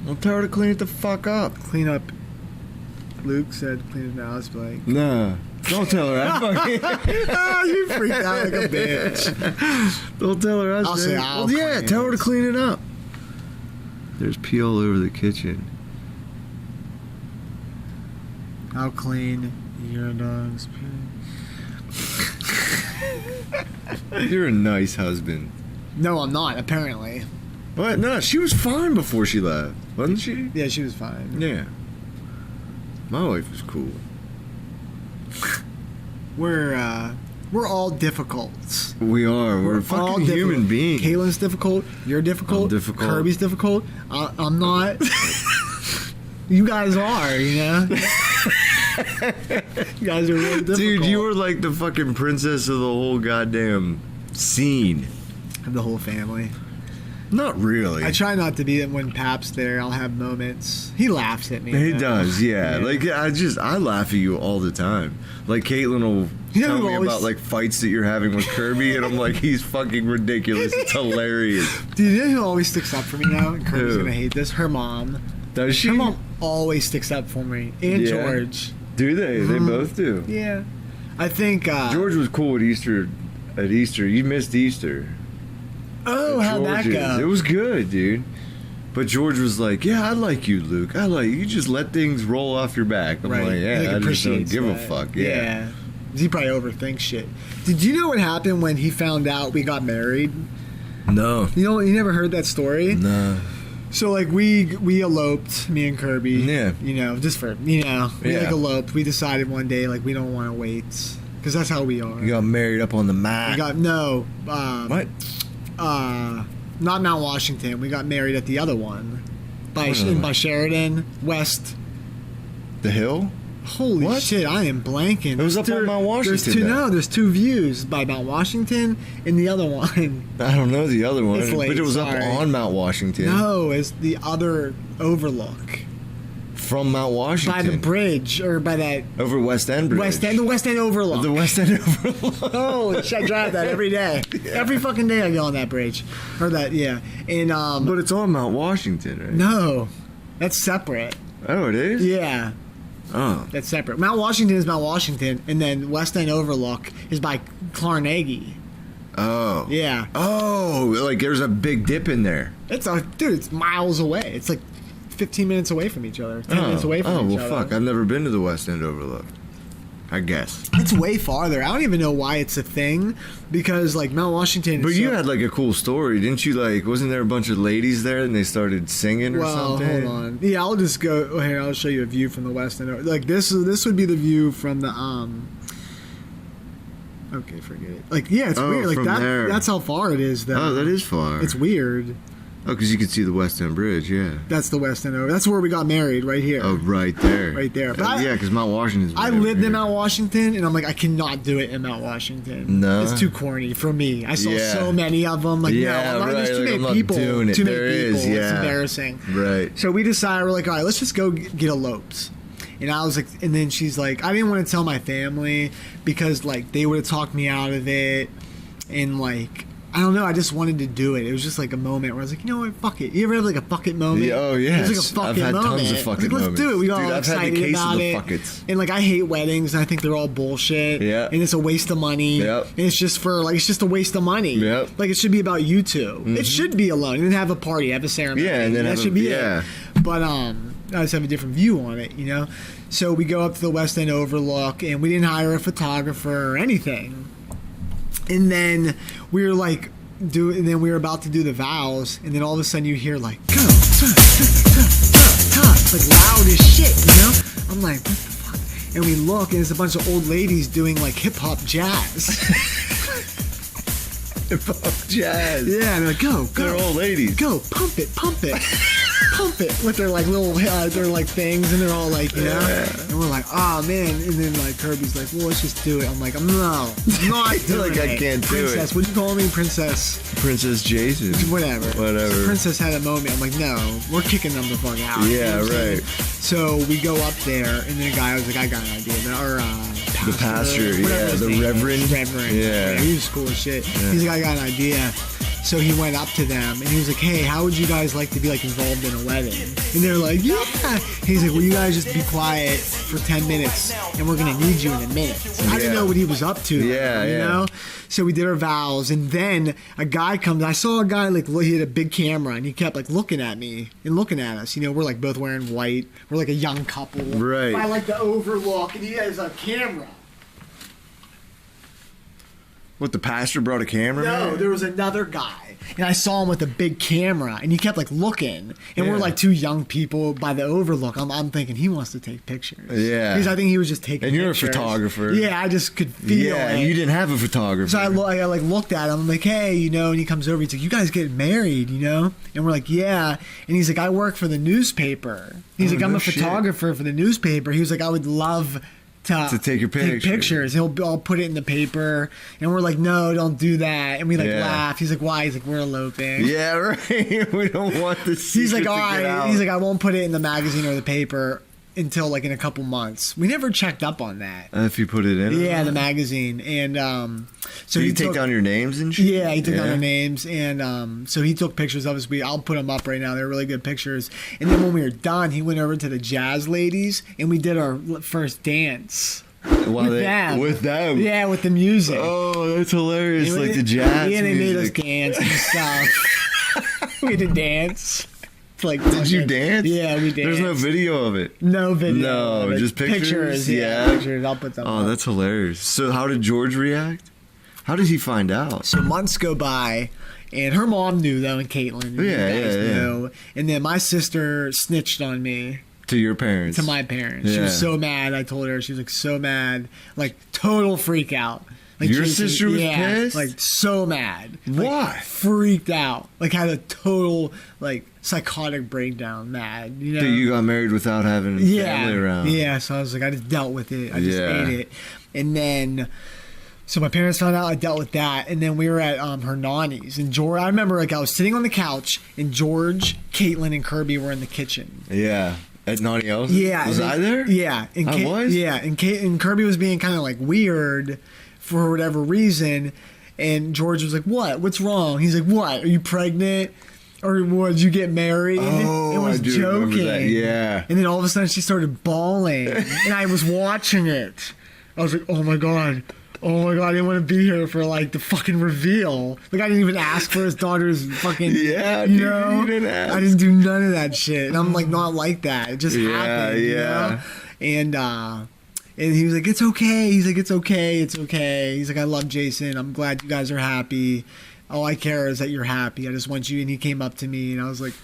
Well, tell her to clean it the fuck up. Clean up. Luke said clean it out. I was like, Nah. Don't tell her I fucking... you freaked out like a bitch. Don't tell her I I'll say I'll Well, yeah, clean tell her it. to clean it up. There's pee all over the kitchen. I'll clean your dog's pee. You're a nice husband. No, I'm not, apparently. What? No, she was fine before she left, wasn't she? Yeah, she was fine. Yeah. My wife was cool. We're all difficult. We are. We're all fucking difficult. human beings. Caitlin's difficult. You're difficult. I'm difficult. Kirby's difficult. I'm not. You guys are, you know? You guys are really difficult. Dude, you were like the fucking princess of the whole goddamn scene. Of the whole family. Not really. I try not to be when Pap's there. I'll have moments. He laughs at me. He though. does, yeah. Like I laugh at you all the time. Like Caitlin will tell me always- about like fights that you're having with Kirby, and I'm like, he's fucking ridiculous. It's hilarious. Dude, you know who always sticks up for me now? And Kirby's Who? gonna hate this. Her mom. Does she? Her mom always sticks up for me. And Yeah. George. Do they? They both do. Yeah. I think. George was cool at Easter. At Easter, you missed Easter. Oh, how'd that George's. go? It was good, dude. But George was like, "Yeah, I like you, Luke. I like you. Just let things roll off your back." I'm like, He, "Yeah, I just don't appreciates give a that. fuck." Yeah. He probably overthinks shit. Did you know what happened when he found out we got married? No. You never heard that story? No. So like we eloped, me and Kirby. Yeah. You know, just for we like Yeah. eloped. We decided one day like we don't want to wait because that's how we are. You got married up on the mat. We got What? not Mount Washington. We got married at the other one by What? by Sheridan West. The hill? Holy What? shit! I am blanking. It was up on Mount Washington, though. There's two views by Mount Washington and the other one. I don't know the other one, It's late, but it was sorry. up on Mount Washington. No, it's the other overlook From Mount Washington. by the bridge or by that Over West End Bridge. the West End overlook. The West End Overlook. Oh, I drive that every day. Every fucking day I go on that bridge. Or that, yeah. And But it's on Mount Washington, right? no, that's separate. Oh, it is? Yeah, Oh. that's separate. Mount Washington is Mount Washington, and then West End Overlook is by Carnegie. Oh. Yeah, Oh, like there's a big dip in there. it's miles away. It's like 15 minutes away from each other. 10 minutes away from each other. Fuck. I've never been to the West End Overlook. I guess. It's way farther. I don't even know why it's a thing because like Mount Washington. But is you so- had like a cool story, didn't you? Like, wasn't there a bunch of ladies there and they started singing or Well, something? hold on. Yeah, I'll just go here. I'll show you a view from the West End. Like this would be the view from the Okay, forget it. Like yeah, it's Oh, weird. Like from that. there. That's how far it is. Though. Oh, that is far. It's weird. Oh, because you could see the West End Bridge, yeah. That's the West End. That's where we got married, right here. Oh, right there. Right there. But Yeah, because Mount Washington's I right over lived in here. Mount Washington, and I'm like, I cannot do it in Mount Washington. No? It's too corny for me. I saw Yeah. so many of them. Like, Yeah, no, right, there's too like, many I'm not people. doing it. Too many There people. is, It's yeah. embarrassing. Right. So we decided, we're like, all right, let's just go get eloped. And I was like, and then she's like, I didn't want to tell my family because like they would have talked me out of it, and like I don't know, I just wanted to do it. It was just like a moment where I was like, you know what, fuck it. You ever have like a fuck it moment? Yeah, oh, yes. It was like a I've fucking had moment. tons of I was fuck like, it let's moments. do it. We got Dude, all I've had the excited case of about the it. fuck it's. And like I hate weddings, and I think they're all bullshit. Yeah. And it's a waste of money. Yep. And it's just a waste of money. Yep. Like it should be about you two. It should be alone. And then have a party, have a ceremony. Yeah, and then that have a- should be yeah. it. But I just have a different view on it, you know. So we go up to the West End Overlook, and we didn't hire a photographer or anything. And then we were like, and then we were about to do the vows, and then all of a sudden you hear like, go, like loud as shit, you know. I'm like, what the fuck? And we look, and there's a bunch of old ladies doing like hip hop jazz. Fuck jazz. Yeah, and they're like, go. They're old ladies. Go, pump it. Pump it with their like little, their like things, and they're all like, you know, and we're like, oh man, and then like Kirby's like, well, let's just do it. I'm like, I'm not doing like, it. I can't do it. Princess, what do you call me, Princess? Princess Jason. Whatever. Whatever. Princess had a moment. I'm like, no, we're kicking them the fuck out. Yeah, You know what I'm saying? right. So we go up there, and the guy was like, I got an idea. Our The pastor, whatever yeah, his the name is. reverend. Reverend. Yeah. He was cool as shit. He's like, I got an idea. So he went up to them and he was like, hey, how would you guys like to be like involved in a wedding? And they're like, yeah. He's like, well, you guys just be quiet for 10 minutes and we're going to need you in a minute. I didn't know what he was up to. Yeah, you know? So we did our vows, and then a guy comes. I saw a guy like he had a big camera, and he kept like looking at me and looking at us. You know, we're like both wearing white. We're like a young couple. Right. I like the overlook, and he has a camera. What, the pastor brought a camera? No, there was another guy, and I saw him with a big camera, and he kept like looking, and we're like two young people by the overlook. I'm thinking he wants to take pictures. Yeah. Because I think he was just taking. And you're pictures. a photographer. Yeah, I just could feel. Yeah, it. and you didn't have a photographer. So I like looked at him. I'm like, hey, you know, and he comes over. He's like, you guys getting married, you know? And we're like, yeah. And he's like, I work for the newspaper. He's like, I'm a photographer for the newspaper. He was like, I would love to take your pictures. Take pictures. I'll put it in the paper. And we're like, no, don't do that. And we like laugh. He's like, why? He's like, we're eloping. Yeah, right. We don't want the secret He's like, all to get right. out. He's like, I won't put it in the magazine or the paper until like in a couple months. We never checked up on that. If you put it in? Yeah, the magazine. And so Did he you take took down your names and shit? Yeah, he took down their names, and so he took pictures of us. I'll put them up right now. They're really good pictures. And then when we were done, he went over to the jazz ladies, and we did our first dance. With them. Yeah, with the music. Oh, that's hilarious. Like the jazz Yeah, they made us music. dance and stuff. We had to dance. Like, did you dance? Yeah, we danced. There's no video of it. No video. No, of it. just pictures? Yeah, pictures. I'll put them Oh, up. that's hilarious. So how did George react? How did he find out? So months go by, and her mom knew, though, and Caitlin. And you guys knew. And then my sister snitched on me. To your parents? To my parents. She was so mad. I told her. She was like so mad. Like total freak out. Like your sister was pissed? Like so mad. Why? Like, freaked out. Like had a total like psychotic breakdown. Mad. You know. That you got married without having family around. Yeah. So I was like, I just dealt with it. I just ate it. And then. So my parents found out. I dealt with that, and then we were at her nanny's. And George, I remember like I was sitting on the couch, and George, Caitlin, and Kirby were in the kitchen. Yeah. At Naughty Ellis? Yeah. Was I there? Yeah. And I was? Yeah. And Kirby was being kind of like weird for whatever reason. And George was like, what? What's wrong? He's like, what? Are you pregnant? Or what, did you get married? Oh, and was I do joking. remember that. Yeah. And then all of a sudden she started bawling. And I was watching it. I was like, oh my God. Oh my God, I didn't want to be here for like the fucking reveal. Like I didn't even ask for his daughter's fucking. Yeah, you dude, know, you didn't ask. I didn't do none of that shit. And I'm like not like that. It just happened. Yeah. You know? And he was like, it's okay. He's like, it's okay. It's okay. He's like, I love Jason. I'm glad you guys are happy. All I care is that you're happy. I just want you. And he came up to me, and I was like,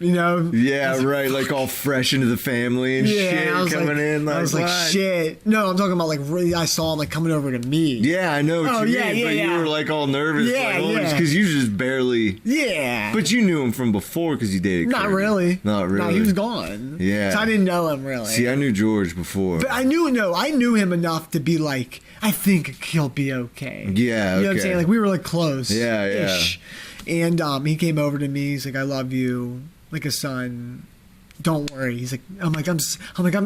you know. Yeah, right. Like all fresh into the family and shit I was coming like, in. Like, I was like, what? shit. No, I'm talking about like really. I saw him like coming over to me. Yeah, I know what you mean. But you were like all nervous. Yeah, like, because you just barely. Yeah. But you knew him from before because you dated. Not Kirby. really. Not really. No, he was gone. Yeah. So I didn't know him really. See, I knew George before. But I knew him enough to be like, I think he'll be okay. Yeah, You know what I'm saying? Like we were like close. Yeah. And he came over to me. He's like, I love you, like a son. Don't worry. He's like,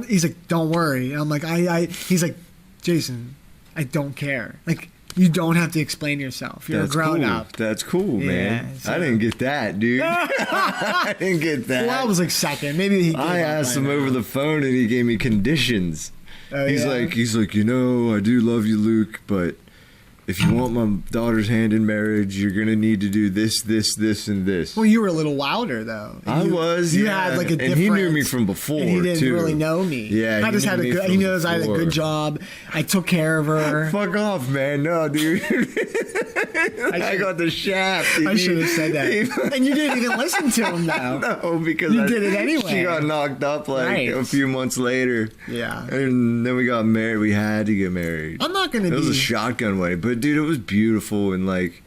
he's like, don't worry. And I'm like, he's like, Jason, I don't care. Like, you don't have to explain yourself. You're a grown up. That's cool, man. so- I didn't get that, dude. I didn't get that. Well, I was like second. Maybe he. I asked him over the phone and he gave me conditions. Oh, he's like, you know, I do love you, Luke, but if you want my daughter's hand in marriage, you're gonna need to do this, and this. Well, you were a little wilder though. I was. You yeah. had like a different. And he knew me from before. And he didn't too. really know me. Yeah, I just had a good. He knows I had a good job. job. I took care of her. Fuck off, man. No, dude. I got the shaft. I should have said that. And you didn't even listen to him though. No, because you did it anyway. She got knocked up like a few months later. Yeah. And then we got married. We had to get married. I'm not gonna. It was a shotgun wedding, but dude, it was beautiful and like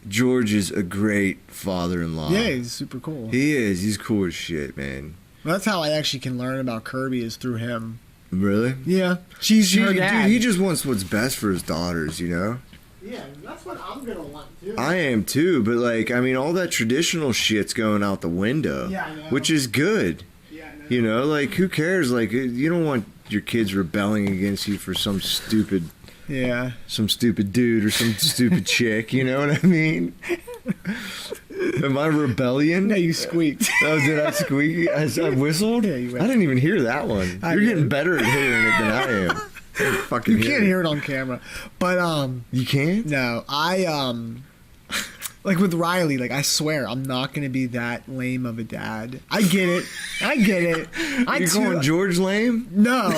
George is a great father-in-law. Yeah, he's super cool. He is. He's cool as shit, man. That's how I actually can learn about Kirby is through him. Really? Yeah. She's her dad. Dude, he just wants what's best for his daughters, you know? Yeah, that's what I'm gonna want too. I am too, but like, I mean, all that traditional shit's going out the window. Yeah, I know. Which is good. Yeah, I know. You know, like, who cares? Like, you don't want your kids rebelling against you for some stupid dude or some stupid chick, you know what I mean? Am I rebellion? No, you squeaked. Oh, did I squeak? I whistled? Yeah, you I didn't even hear that one. You're getting better at hearing it than I am. You can't hear it on camera. But, You can't? no, like with Riley, like I swear I'm not gonna be that lame of a dad. I get it. You're calling George lame? No,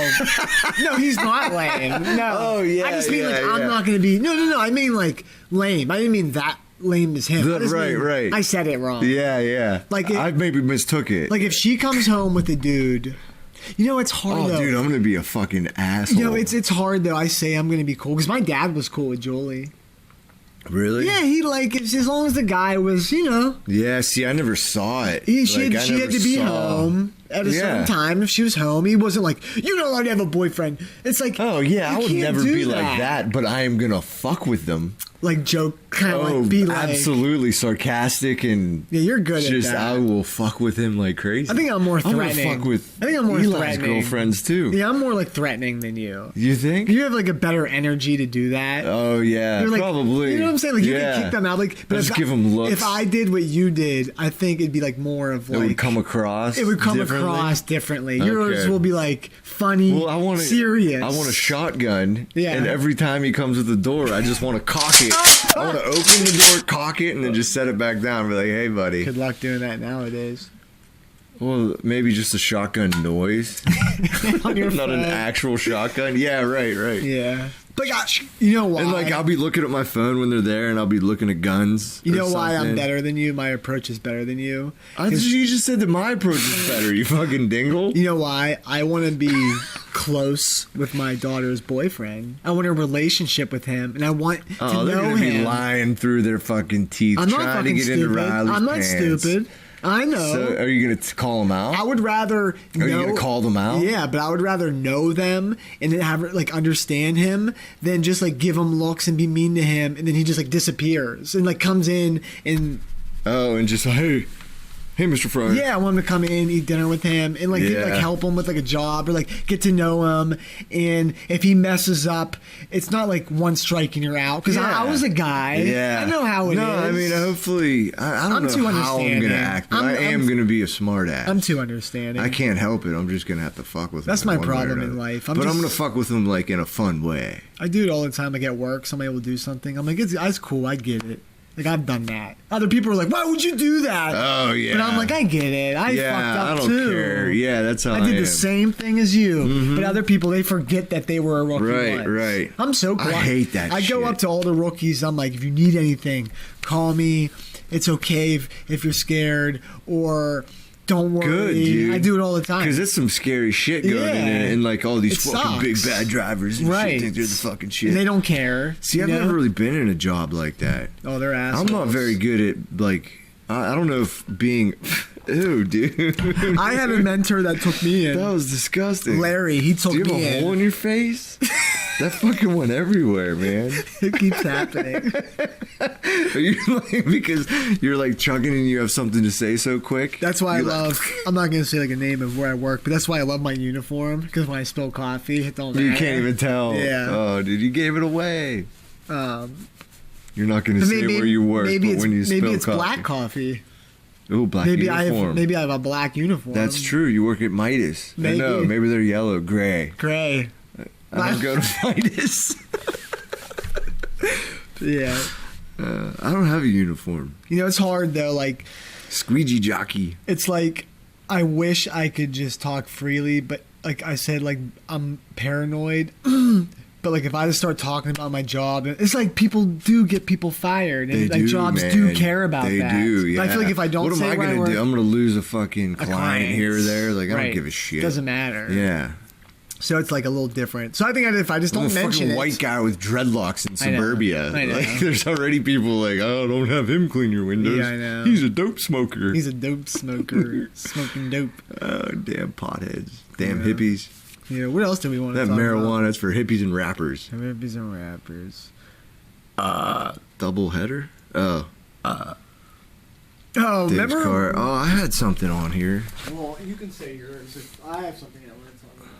he's not lame. No. Oh, yeah, I just mean like yeah. I'm not gonna be. No. I mean like lame. I didn't mean that lame as him. I just mean, Right. I said it wrong. Yeah. Like I maybe mistook it. Like if she comes home with a dude, you know it's hard though. Dude, I'm gonna be a fucking asshole. You know it's hard though. I say I'm gonna be cool because my dad was cool with Julie. Really? Yeah, he like as long as the guy was, you know. Yeah, see, I never saw it. She had to be home at a certain time. If she was home, he wasn't like, you're not allowed to have a boyfriend. It's like, oh yeah, I would can't never do be like that, but I am gonna fuck with them. Like joke, kind of like be like, absolutely sarcastic and yeah, you're good just, at that. I will fuck with him like crazy. I think I'm more threatening. I'm gonna fuck with I think I'm more Eli's threatening. girlfriends too. Yeah, I'm more like threatening than you. You think? You have like a better energy to do that. Oh yeah, You're like, probably. You know what I'm saying? Like you can kick them out. Like, but just give them looks. If I did what you did, I think it'd be like more of like it would come across. It would come differently? across differently. Okay. Yours will be like funny, serious. I want a shotgun. Yeah. And every time he comes at the door, I just want to cock it. I want to open the door, cock it, and then just set it back down and be like, hey, buddy. Good luck doing that nowadays. Well, maybe just a shotgun noise. On your Not phone. an actual shotgun. Yeah, right. Yeah. But you know why? And like I'll be looking at my phone when they're there, and I'll be looking at guns. You know why I'm better than you? My approach is better than you. You just said that my approach is better. You fucking dingle. You know why? I want to be close with my daughter's boyfriend. I want a relationship with him, and I want to know him. They're gonna be lying through their fucking teeth, I'm not trying fucking to get stupid. into Riley's I'm not pants. stupid. I know. So are you gonna call them out? I would rather. Are you gonna call them out? Yeah, but I would rather know them and then have like understand him than just like give him looks and be mean to him, and then he just like disappears and like comes in and. Oh, and just hey, Mr. Fryer. Yeah, I want him to come in, eat dinner with him, and like help him with like a job or like get to know him. And if he messes up, it's not like one strike and you're out. Because I was a guy. Yeah, I know how it is. No, I mean, hopefully, I don't know how I'm gonna act, but I am gonna be a smart ass. I'm too understanding. I can't help it. I'm just gonna have to fuck with him. That's my problem in life. I'm gonna fuck with him like in a fun way. I do it all the time. Like at work, somebody will do something. I'm like, it's cool. I get it. Like, I've done that. Other people are like, why would you do that? Oh, yeah. But I'm like, I get it. I fucked up, I don't too. care. Yeah, that's how I did am. the same thing as you. But other people, they forget that they were a rookie once. Right. I'm so cool. I hate that I go shit. up to all the rookies. I'm like, if you need anything, call me. It's okay if you're scared or... Don't worry. Good, dude. I do it all the time. Because it's some scary shit going in it, and like all these It fucking big sucks. bad drivers and Right. shit think they're the fucking shit. And they don't care. See, I've you know? never really been in a job like that. Oh, they're assholes. I'm not very good at like. I don't know if being. Ew, dude. I had a mentor that took me in. That was disgusting. Larry, he took Do you me have a in. hole in your face? That fucking went everywhere, man. It keeps happening. Are you like because you're like chugging and you have something to say so quick? That's why You're I like, love. I'm not gonna say like a name of where I work, but that's why I love my uniform. Because when I spill coffee, it don't matter. You can't even tell. Yeah. Oh, dude, you gave it away. You're not gonna But say where you work, maybe but it's, when you spill maybe it's coffee. black coffee. Ooh, black Maybe uniform. I have a black uniform. That's true. You work at Midas. Maybe. No, maybe they're yellow, gray. Gray. I don't go to Midas. Yeah. I don't have a uniform. You know, it's hard though. Like, Squeegee jockey. it's like I wish I could just talk freely, but like I said, like I'm paranoid. But like if I just start talking about my job, it's like people do get people fired, and They like do, jobs man. do care about they that. They do, But yeah. I feel like if I don't what am say I where gonna do? I'm gonna lose a fucking client client. here or there. Like I Right. don't give a shit. Doesn't matter. Yeah. So it's like a little different. So I think if I just I'm don't a mention fucking it, white guy with dreadlocks in I know. suburbia. I know. Like, there's already people like, oh, don't have him clean your windows. Yeah, I know. He's a dope smoker. he's a dope smoker, smoking dope. Oh, damn potheads. Damn Yeah. hippies. Yeah, what else do we want to That talk marijuana about? is for hippies and rappers. Hippies and rappers. Double header? Oh, Oh, Dave's remember? car. Oh, I had something on here. Well, you can say yours. If I have something I want to talk about.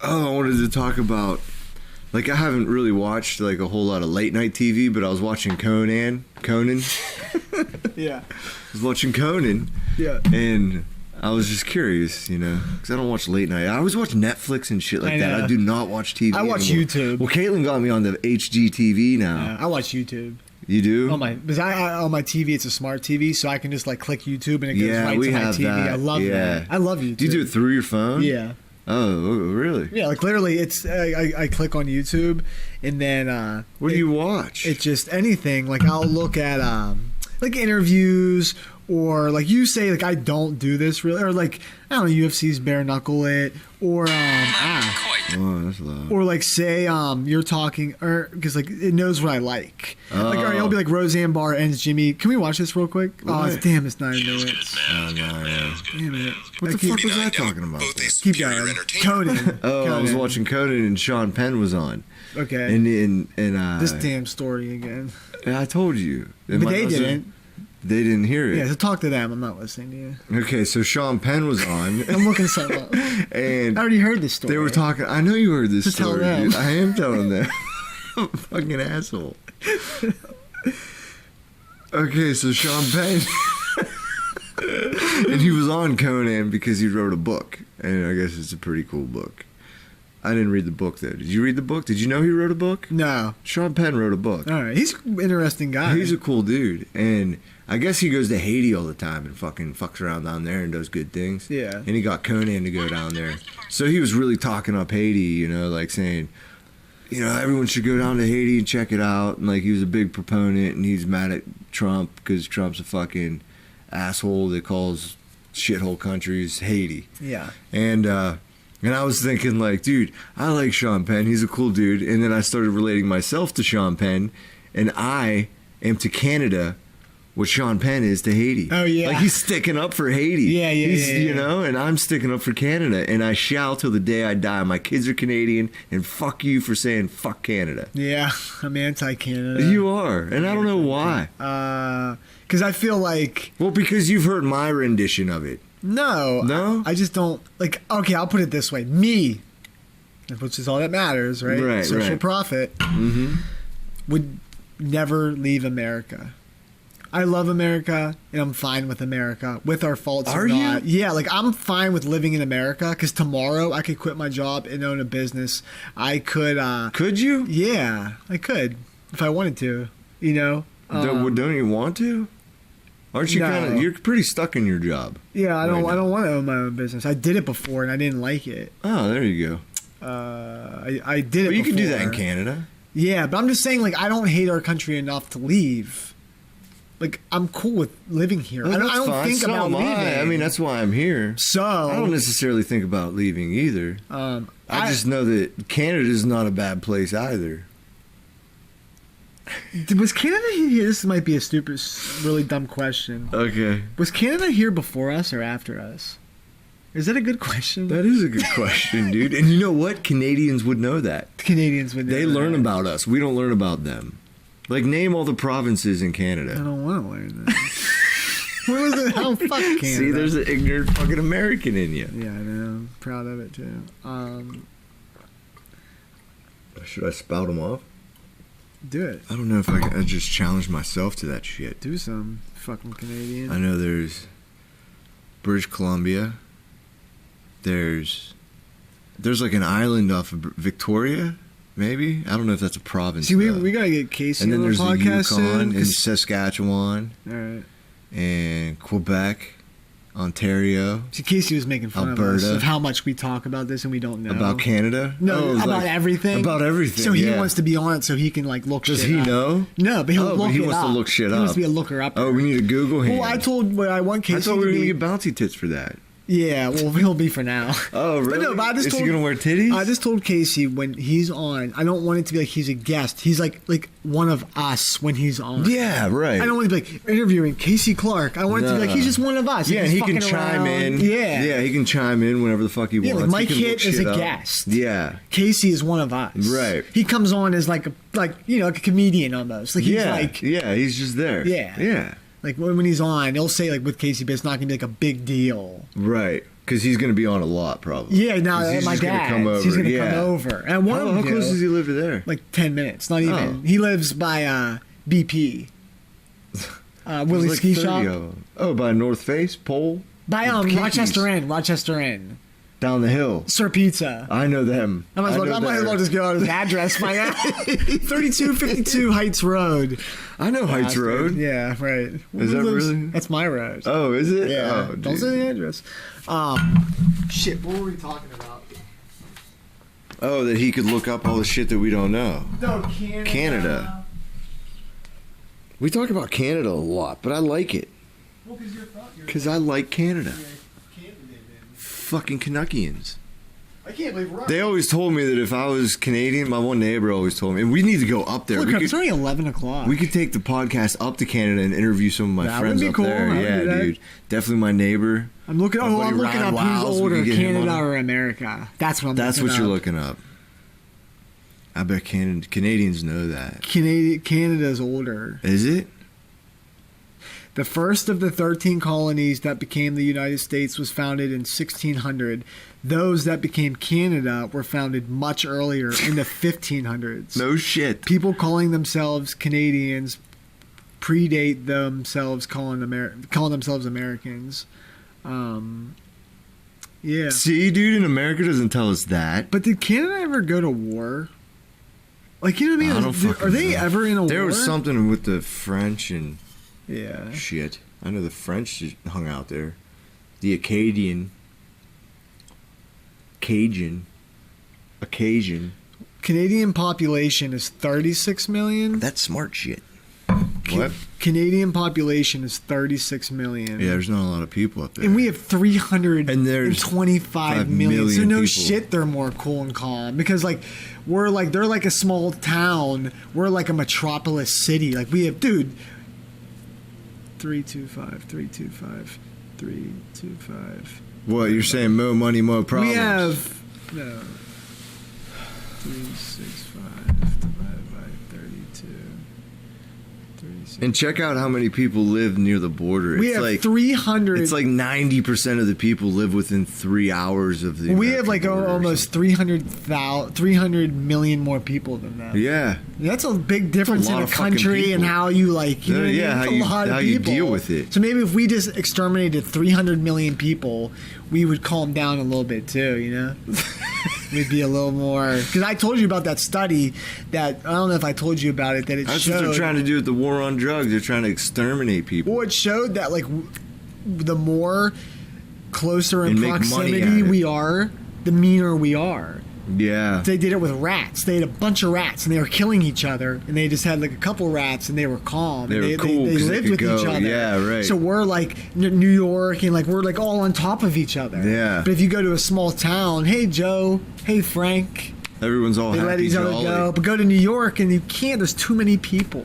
Oh, I wanted to talk about, like, I haven't really watched like a whole lot of late night TV, but I was watching Conan. Yeah. I was watching Conan, Yeah. and I was just curious, you know, because I don't watch late night. I always watch Netflix and shit like I that. know. I do not watch TV. I watch anymore. YouTube. Well, Caitlin got me on the HGTV now. I watch YouTube. You do? Because on my TV, it's a smart TV, so I can just like click YouTube and it goes Yeah, right we to my have TV. that. I love Yeah. that. I love YouTube. Do you do it through your phone? Yeah. Oh, really? Yeah, like literally, it's I click on YouTube, and then What do you watch? It's just anything. Like I'll look at like interviews, or like you say, like I don't do this really, or like I don't know, UFC's bare knuckle it, or Oh, that's loud. or like say you're talking, or because like it knows what I like. Like all right, it'll be like Roseanne Barr ends Jimmy. Can we watch this real quick? Oh, What? damn, it's 9 minutes. Oh, no, yeah. Damn it. What the fuck was I talking about? Keep going. Conan. Oh, I was Conan. watching Conan and Sean Penn was on. Okay. And This damn story again. I told you. But they didn't. They didn't hear it. Yeah, so talk to them. I'm not listening to you. Okay, so Sean Penn was on, I'm looking something up. and I already heard this story. they were talking. I know you heard this Just tell story. them. Dude. I am telling them. I'm a fucking asshole. Okay, so Sean Penn, and he was on Conan because he wrote a book, and I guess it's a pretty cool book. I didn't read the book though. Did you read the book? Did you know he wrote a book? No. Sean Penn wrote a book. All right. He's an interesting guy. He's a cool dude, and I guess he goes to Haiti all the time and fucking fucks around down there and does good things. Yeah. And he got Conan to go down there, so he was really talking up Haiti, you know, like saying, you know, everyone should go down to Haiti and check it out. And like he was a big proponent, and he's mad at Trump because Trump's a fucking asshole that calls shithole countries Haiti. Yeah. And I was thinking, like, dude, I like Sean Penn. He's a cool dude. And then I started relating myself to Sean Penn, and I am to Canada what Sean Penn is to Haiti. Oh, yeah. Like, he's sticking up for Haiti. Yeah, He's, yeah. you know, and I'm sticking up for Canada. And I shall till the day I die. My kids are Canadian, and fuck you for saying fuck Canada. Yeah. I'm anti-Canada. You are. And I don't know why. Because I feel like Well, because you've heard my rendition of it. no. I just don't like. Okay, I'll put it this way: me, which is all that matters, right? Right, Social right. profit Mm-hmm. would never leave America. I love America, and I'm fine with America, with our faults Are or you? not. Yeah, like I'm fine with living in America because tomorrow I could quit my job and own a business. I could. Could you? Yeah, I could if I wanted to. You know. Don't you want to? Aren't you No. kind of? You're pretty stuck in your job. Yeah, I don't. Right I now. don't want to own my own business. I did it before and I didn't like it. Oh, there you go. I did it. But you can do that in before. Canada. Yeah, but I'm just saying, like, I don't hate our country enough to leave. Like, I'm cool with living here. I don't fine. think So about am leaving. I mean, that's why I'm here. So I don't necessarily think about leaving either. I just know that Canada is not a bad place either. was Canada here? This might be a stupid, really dumb question. Okay. Was Canada here before us or after us? Is that a good question? That is a good question, dude. And you know what? Canadians would know that. Canadians would. They know learn that. about us. We don't learn about them. Like, name all the provinces in I Canada. don't want to learn that. What was it? How fuck Canada? See, there's an ignorant fucking American in you. Yeah, I know. I'm proud of it too. Should I spout them off? Do it. I don't know if I just challenge myself to that shit. Do some fucking Canadian. I know there's British Columbia. There's like an island off of Victoria, maybe. I don't know if that's a province. See, though. we gotta get Casey and then on there's the the podcast Yukon soon. and 'Cause- Saskatchewan all right. and Quebec, Ontario. See, Casey was making fun of us Alberta. of how much we talk about this and we don't know About Canada? No, Oh, it was about like- everything. About everything. So he yeah. wants to be on it so he can like look. Does shit he up. know? No, but he'll Oh, look but he it wants up. to look shit He wants up. to be a looker up. Oh, we need a Google hand. Well, I want I Casey thought we were to gonna be. get bounty tits for that. Yeah, well, he'll be for now. Oh, really? But no, but I just Is told, he gonna wear titties? I just told Casey when he's on, I don't want it to be like he's a guest. He's like one of us when he's on. Yeah, right. I don't want to be like interviewing Casey Clark. I want it to be like he's just one of us. Yeah, He's he can fucking chime around. in. Yeah. Yeah, he can chime in whenever the fuck he Yeah, wants. like Mike He can look Hitt is shit a up. guest. Yeah. Casey is one of us. Right. He comes on as like you know, like a comedian almost. Like he's like yeah, he's just there. Yeah. Yeah. Like when he's on, he'll say like with Casey, but it's not gonna be like a big deal. Right. Because he's going to be on a lot, probably. Yeah, now 'Cause he's my just gonna dad, come over. he's gonna Yeah. come over. And I want him How to. close does he live to there? Like 10 minutes, not even. Oh. He lives by BP. There's Willie's like Ski 30 Shop. of 'em. Oh, by North Face? Pole? By Keys. Rochester Inn. Down the hill. Sir Pizza. I know them. I might as well just go on his address. My 3252 Heights Road. I know Heights Bastard. Road. Yeah, right. Is that really? That's my road. Oh, is it? Yeah. Oh, Don't dude. say the address. Shit, what were we talking about? Oh, that he could look up all the shit that we don't know. No, Canada. We talk about Canada a lot, but I like it. Well, because you're Because I like Canada. Canada, man. Fucking Canuckians. I can't believe we're They always told me that if I was Canadian, my one neighbor always told me, and we need to go up there. Look, We it's could, already 11 o'clock. we could take the podcast up to Canada and interview some of my That would friends be up cool. there. I would Yeah, do that. dude. Definitely my neighbor. I'm looking. My Oh, buddy I'm looking Ryan up Wiles, who's we older, could get him Canada on. or America. That's what I'm. That's looking what you're up. looking up. I bet Canadians know that. Canada's older. Is it? The first of the 13 colonies that became the United States was founded in 1600. Those that became Canada were founded much earlier in the 1500s. No shit. People calling themselves Canadians predate themselves calling themselves Americans. Yeah. See, dude, in America doesn't tell us that. But did Canada ever go to war? Like, you know what I mean? I don't fucking Are they know. ever in a war? There was something with the French and Yeah. shit. I know the French just hung out there. The Acadian. Canadian population is 36 million. That's smart shit. What? Canadian population is 36 million. Yeah, there's not a lot of people up there. And we have And there's 325 million. So million no people. shit, they're more cool and calm because like they're like a small town. We're like a metropolis city. Like we have, dude. 325. What, you're saying more money, more problems? We have 365 divided by 32. 36. And check out how many people live near the border. We It's have like 300. It's like 90% of the people live within 3 hours of the. We have American like border or almost 300 million more people than that. something. Yeah. That's a big difference That's a in lot a of fucking country and people. how you like. You know what I Yeah, mean? how It's a lot of you people. deal with it. So maybe if we just exterminated 300 million people, we would calm down a little bit too. You know, we'd be a little more. Because I told you about that study that I don't know if I told you about it. That it That's showed. what they're trying to do with the war on drugs. They're trying to exterminate people. Well, it showed that like the more closer in And make money proximity at it. we are, the meaner we are. Yeah. They did it with rats. They had a bunch of rats, and they were killing each other. And they just had like a couple rats, and they were calm. They and were cool They 'cause they lived could with each go. other. Yeah, right. So we're like New York, and like we're like all on top of each other. Yeah. But if you go to a small town, hey Joe, hey Frank, Everyone's all they happy, let each other jolly. go. But go to New York, and you can't. There's too many people.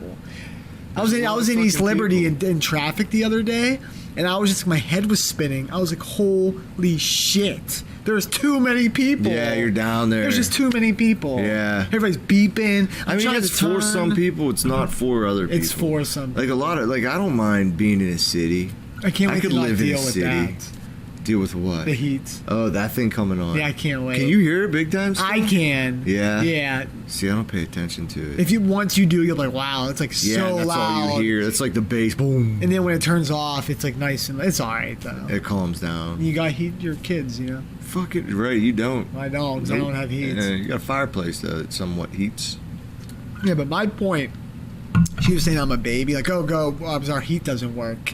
I was a lot of in East fucking Liberty people. in traffic the other day, and I was just my head was spinning. I was like, holy shit. There's too many people. Yeah, you're down there. There's just too many people. Yeah. Everybody's beeping. I mean, it's for some people. It's not for other people. It's for some. Like a lot of I don't mind being in a city. I can't I wait could to not live in a deal with city. that. Deal with what? The heat. Oh, that thing coming on. Yeah, I can't wait. Can you hear it big time? Still? I can. Yeah? Yeah. See, I don't pay attention to it. If you once you do, you're like, wow, it's like yeah, so that's loud. all you hear. That's like the bass. Boom. And then when it turns off, it's like nice and it's all right though. It calms down. You got heat your kids, you know. Fuck it, right? You don't. I don't. 'Cause I don't have heat. Yeah, you got a fireplace though that somewhat heats. Yeah, but my point, she was saying I'm a baby. Like, our heat doesn't work.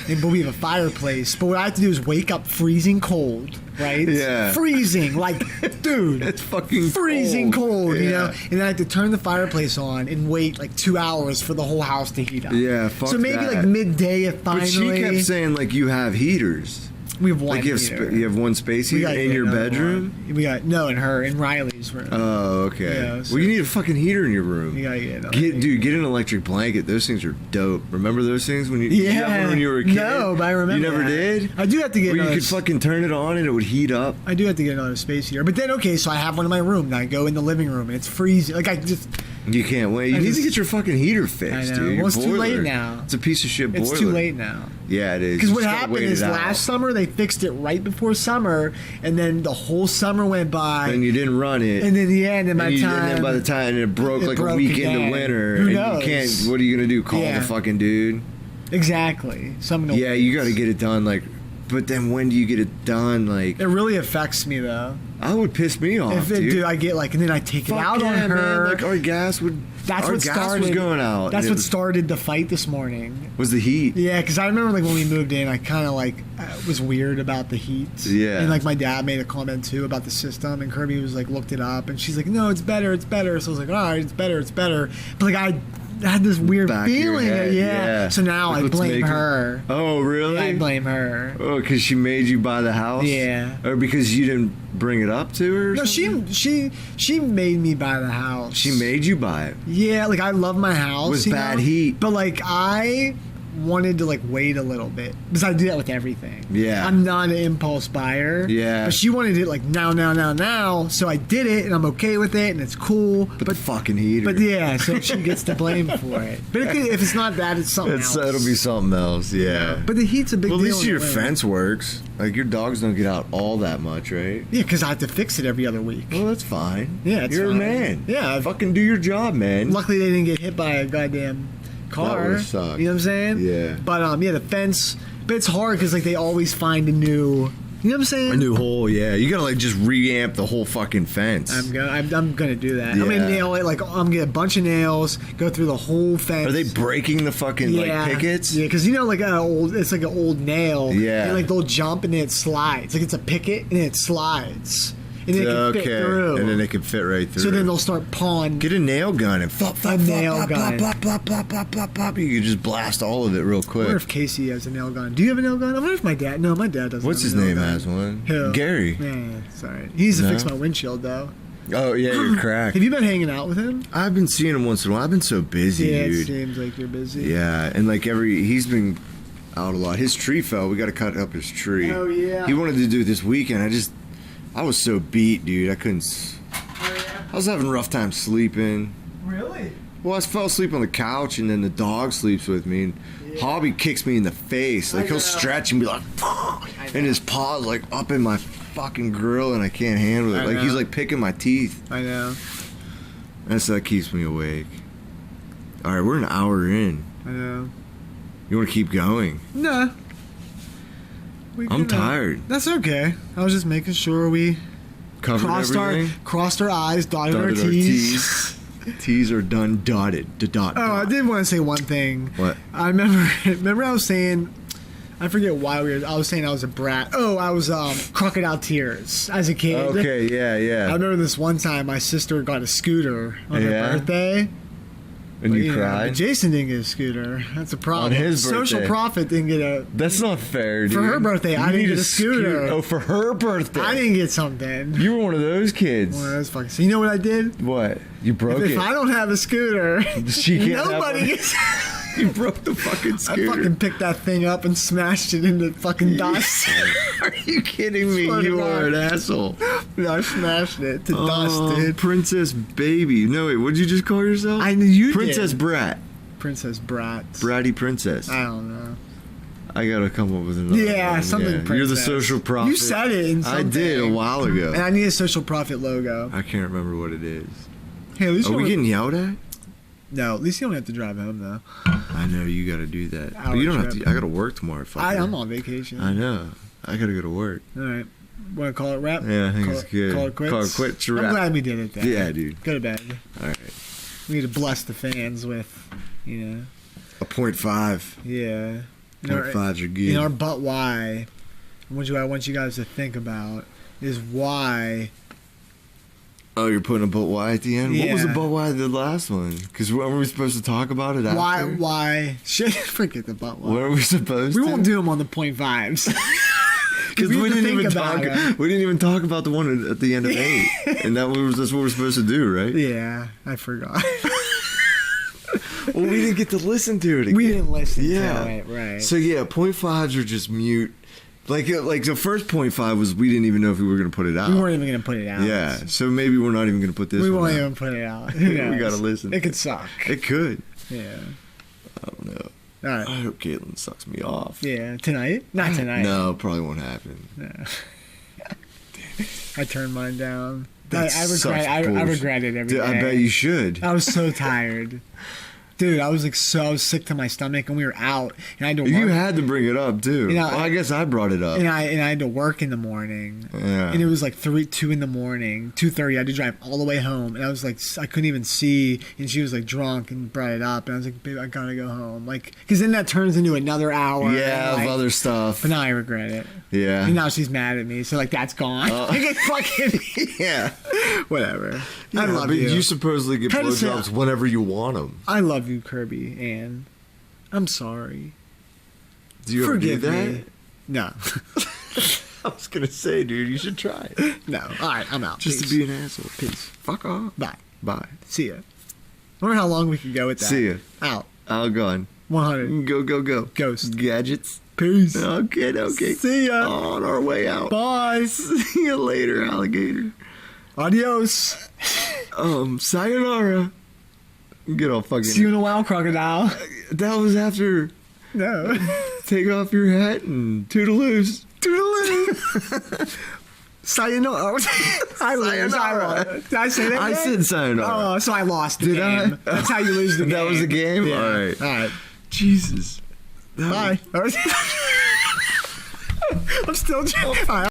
But we have a fireplace. But what I have to do is wake up freezing cold, right? Yeah. Freezing. Like, dude. It's fucking freezing cold, you know? Yeah. And then I have to turn the fireplace on and wait like 2 hours for the whole house to heat up. Yeah, fuck So maybe that. like midday if finally. But she kept saying like you have heaters. We have one. Like you have one space heater in your bedroom? We got in Riley's room. Oh, okay. Yeah, so well, you need a fucking heater in your room. You gotta get get an electric blanket. Those things are dope. Remember those things when you had one when you were a kid? No, but I remember. You never did? I do have to get. Where you could fucking turn it on and it would heat up. I do have to get another space heater. But then so I have one in my room. And I go in the living room and it's freezing. Like I just. You can't wait. You need to get your fucking heater fixed, I know. dude. Well, it's too boiler. late now. It's a piece of shit boiler. It's too late now. Yeah, it is. Because what happened is last summer they fixed it right before summer, and then the whole summer went by. And you didn't run it. And then and then by the time it broke a week into winter. Who and knows? You can't. What are you gonna do? Call the fucking dude? Exactly. Yeah, you got to get it done. But then when do you get it done? Like it really affects me though. I would piss me off, dude. I get and then I take it out on her. Man. Like our gas would. That's our what gas started. Was going out. That's what started the fight this morning. Was the heat? Yeah, because I remember when we moved in, I kind of was weird about the heat. Yeah. And my dad made a comment too about the system, and Kirby was looked it up, and she's like, "No, it's better, it's better." So I was like, "All right, it's better, it's better." But I had this weird feeling. Yeah. So now I blame her. Oh, really? Yeah, I blame her. Oh, because she made you buy the house? Yeah. Or because you didn't bring it up to her? No, she made me buy the house. She made you buy it? Yeah, I love my house. With bad heat. But I wanted to wait a little bit because I do that with everything. Yeah. I'm not an impulse buyer. Yeah. But she wanted it now. So I did it and I'm okay with it and it's cool. But the fucking heater. But yeah, so she gets to blame for it. But if it's not that, it's something else. It'll be something else, yeah. But the heat's a big deal. At least your fence works. Your dogs don't get out all that much, right? Yeah, because I have to fix it every other week. Well, that's fine. Yeah, it's You're fine. a man. Yeah. Fucking do your job, man. Luckily, they didn't get hit by a goddamn car. That would suck. You know what I'm saying? Yeah. But the fence. But it's hard because they always find a new. You know what I'm saying? A new hole, yeah. You gotta just reamp the whole fucking fence. I'm gonna do that. Yeah. I'm gonna nail it. I'm gonna get a bunch of nails, go through the whole fence. Are they breaking the fucking pickets? Yeah, because it's an old nail. Yeah. And they'll jump and then it slides. It's a picket and it slides. And then it can fit through. And then they can fit right through. So then they'll start pawing. Get a nail gun and flop, flop, A flop, nail flop, gun. flop, flop, flop, flop, flop, flop. You can just blast all of it real I quick. wonder if Casey has a nail gun. Do you have a nail gun? I wonder if my dad. No, my dad doesn't. What's have his a nail name gun. has one? Who? Gary. Yeah, sorry. He needs to fix my windshield though. Oh yeah, you're cracked. Have you been hanging out with him? I've been seeing him once in a while. I've been so busy, Yeah, dude. it seems like you're busy. Yeah, and he's been out a lot. His tree fell. We got to cut up his tree. Oh yeah. He wanted to do it this weekend. I was so beat, dude. I was having a rough time sleeping. Really? Well, I fell asleep on the couch, and then the dog sleeps with me, and Hobby kicks me in the face. He'll stretch and be like, and his paw's up in my fucking grill, and I can't handle it. He's picking my teeth. I know. That keeps me awake. All right, we're an hour in. I know. You want to keep going? Nah. I'm tired. That's okay. I was just making sure we Covered everything. Crossed our I's, dotted our Dotted our T's. T's are done dotted. Dot. I did want to say one thing. What? I remember I was saying, I forget why I was saying I was a brat. Oh, I was crocodile tears as a kid. Okay, yeah. I remember this one time my sister got a scooter on her birthday. And you But cried? Jason didn't get a scooter. That's a problem. On his Social birthday. Profit didn't get a. That's not fair, dude. For her birthday, I didn't get a scooter. Oh, for her birthday. I didn't get something. You were one of those kids. One of those fucking. So you know what I did? What? You broke it. If I don't have a scooter, She can't have nobody one. gets. You broke the fucking I scooter. fucking picked that thing up and smashed it into fucking dust. Are you kidding me? Swear to You God. are an asshole. No, I smashed it to dust, dude. Princess Baby. No, wait, what did you just call yourself? I knew you Princess did. Brat. Princess Brat. Bratty Princess. I don't know. I gotta come up with another Yeah, one. something You're the princess. social prophet. You said it in I did a something. while ago. And I need a social profit logo. I can't remember what it is. Hey, at least Are you we don't- getting yelled at? No, at least you don't have to drive home though. I know you gotta do that. Hour But you don't have trip. to. I gotta work tomorrow. Fucker. I'm on vacation. I know. I gotta go to work. All right. Want to call it wrap? Yeah, I think call it's good. Call it quits. Call it quits, I'm wrap. glad we did it. Then. Yeah, dude. Go to bed. All right. We need to bless the fans with, A 0.5. yeah. 0.5s are good. In our but why, what I want you guys to think about is why. Oh, you're putting a but why at the end? What was the Yeah. but why the last one? Because weren't we supposed to talk about it after? Why? Shit, forget the but why. What are we supposed We to? won't do them on the 0.5s. Because we didn't even talk. We didn't even talk about the one at the end of 8, and that's what we're supposed to do, right? Yeah, I forgot. Well, we didn't get to listen to it again. We didn't listen to Yeah. it, right. So yeah, 0.5s are just mute. Like the first 0.5 was we didn't even know if we were going to put it out. We weren't even going to put it out. Yeah, so maybe we're not even going to put this We one won't out. even put it out. Who knows? We got to listen. It could suck. It could. Yeah. I don't know. All right. I hope Caitlin sucks me off. Yeah, tonight? Not tonight. No, probably won't happen. No. I turned mine down. That's I such regret it every Dude, day. I bet you should. I was so tired. Dude, I was like so sick to my stomach, and we were out, and I had to work. You had to bring it up too. You know, well, I guess I brought it up. and I had to work in the morning. Yeah. And it was like 2 in the morning, 2:30. I had to drive all the way home, and I was like, I couldn't even see. And she was like drunk and brought it up, and I was like, babe, I gotta go home, like, because then that turns into another hour. Yeah, like, of other stuff. But now I regret it. Yeah. And now she's mad at me, so like that's gone. Like, it's fucking Yeah. whatever. Yeah, I love but you. you supposedly get Pedicel- blowjobs whenever you want them. I love you, Kirby, and I'm sorry. Do you ever do Forgive that? me. No. I was gonna say, dude, you should try it. No. All right, I'm out. Just Peace. to be an asshole. Peace. Fuck off. Bye. Bye. See ya. I wonder how long we can go with that. See ya. Out. All gone. 100. Go, go, go. Ghost. Gadgets. Peace. Okay. See ya. On our way out. Bye. See you later, alligator. Adios. Sayonara. Get all fucking. See you in a while, crocodile. That was after. No. Take off your hat and toodaloos. Toodaloo. Sayonara. I lose. Sayonara. Did I say that? I right? said sayonara. Oh, so I lost the Did game. I? That's how you lose the game. That was the game? Yeah. All right. All right. Jesus. Bye. I'm still. All right.